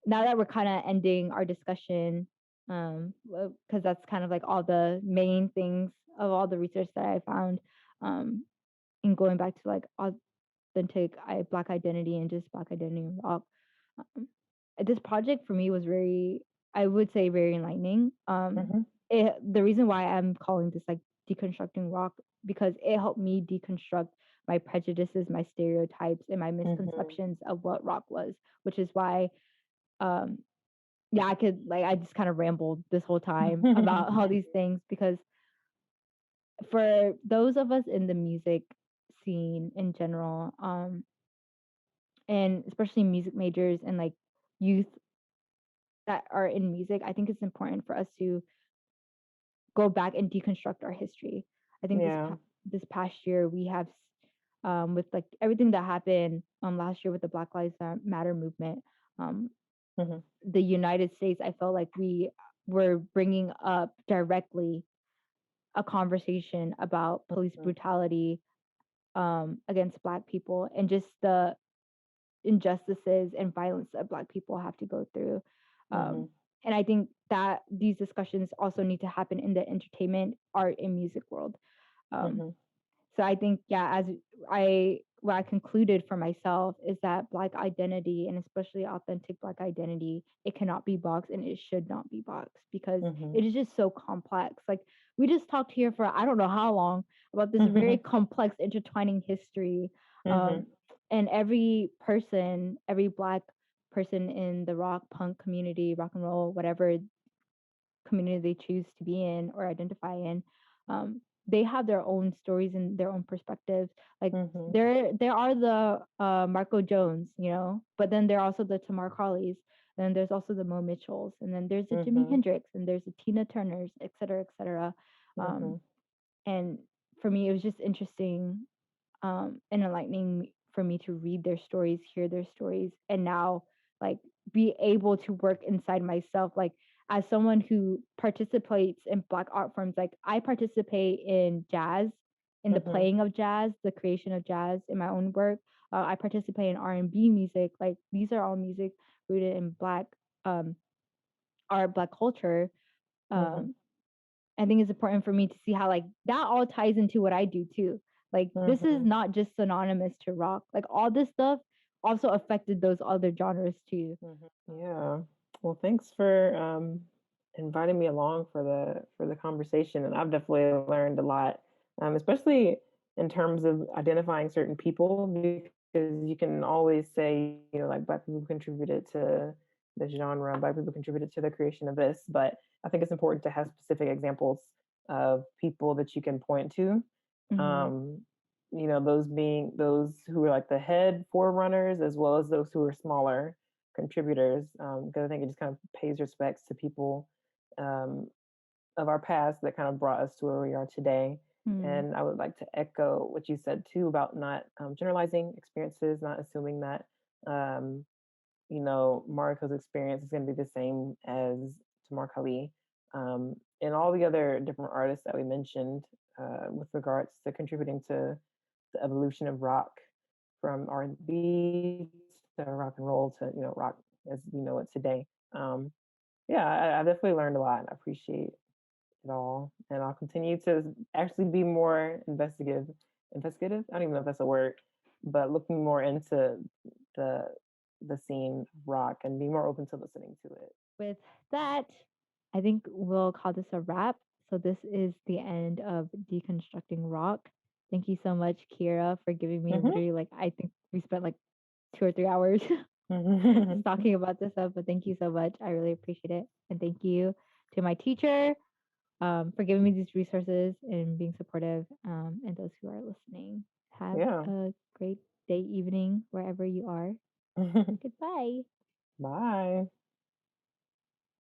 that we're kind of ending our discussion, because that's kind of like all the main things of all the research that I found, in going back to like authentic Black identity and just Black identity in rock. This project for me was I would say very enlightening. The reason why I'm calling this like deconstructing rock, because it helped me deconstruct my prejudices, my stereotypes, and my misconceptions of what rock was, which is why I just kind of rambled this whole time about all these things, because for those of us in the music scene in general, and especially music majors and like youth that are in music, I think it's important for us to go back and deconstruct our history. I think this past year we have, with like everything that happened last year with the Black Lives Matter movement, the United States, I felt like we were bringing up directly a conversation about police brutality against Black people and just the injustices and violence that Black people have to go through. And I think that these discussions also need to happen in the entertainment, art, and music world. So I think, as what I concluded for myself is that Black identity, and especially authentic Black identity, it cannot be boxed and it should not be boxed, because it is just so complex. Like, we just talked here for I don't know how long about this very complex intertwining history. And every Black person in the rock, punk community, rock and roll, whatever community they choose to be in or identify in, they have their own stories and their own perspectives. Like there are the Marco Jones, but then there are also the Tamar Carleys, and then there's also the Mo Mitchells, and then there's the Jimi Hendrix, and there's the Tina Turners, et cetera, et cetera. And for me, it was just interesting and enlightening for me to read their stories, hear their stories, and now like be able to work inside myself, like as someone who participates in Black art forms. Like, I participate in jazz, in the playing of jazz, the creation of jazz in my own work. I participate in R&B music. Like, these are all music rooted in Black art, Black culture. I think it's important for me to see how like that all ties into what I do too. Like, this is not just synonymous to rock. Like, all this stuff also affected those other genres too. Yeah. Well, thanks for inviting me along for the conversation, and I've definitely learned a lot, especially in terms of identifying certain people, because you can always say, like, Black people contributed to this genre, Black people contributed to the creation of this, but I think it's important to have specific examples of people that you can point to. Those being those who are like the head forerunners, as well as those who are smaller contributors, because I think it just kind of pays respects to people of our past that kind of brought us to where we are today. And I would like to echo what you said too about not generalizing experiences, not assuming that Mariko's experience is going to be the same as Tamar Kali, and all the other different artists that we mentioned with regards to contributing to the evolution of rock, from R&B to rock and roll to rock as we know it today. I definitely learned a lot, and I appreciate it all, and I'll continue to actually be more investigative. I don't even know if that's a word, but looking more into the scene of rock and be more open to listening to it. With that, I think we'll call this a wrap. So this is the end of Deconstructing Rock. Thank you so much, Kierra, for giving me literally, like, I think we spent like 2 or 3 hours just talking about this stuff, but thank you so much. I really appreciate it. And thank you to my teacher, for giving me these resources and being supportive. And those who are listening, have Yeah. a great day, evening, wherever you are. Goodbye. Bye.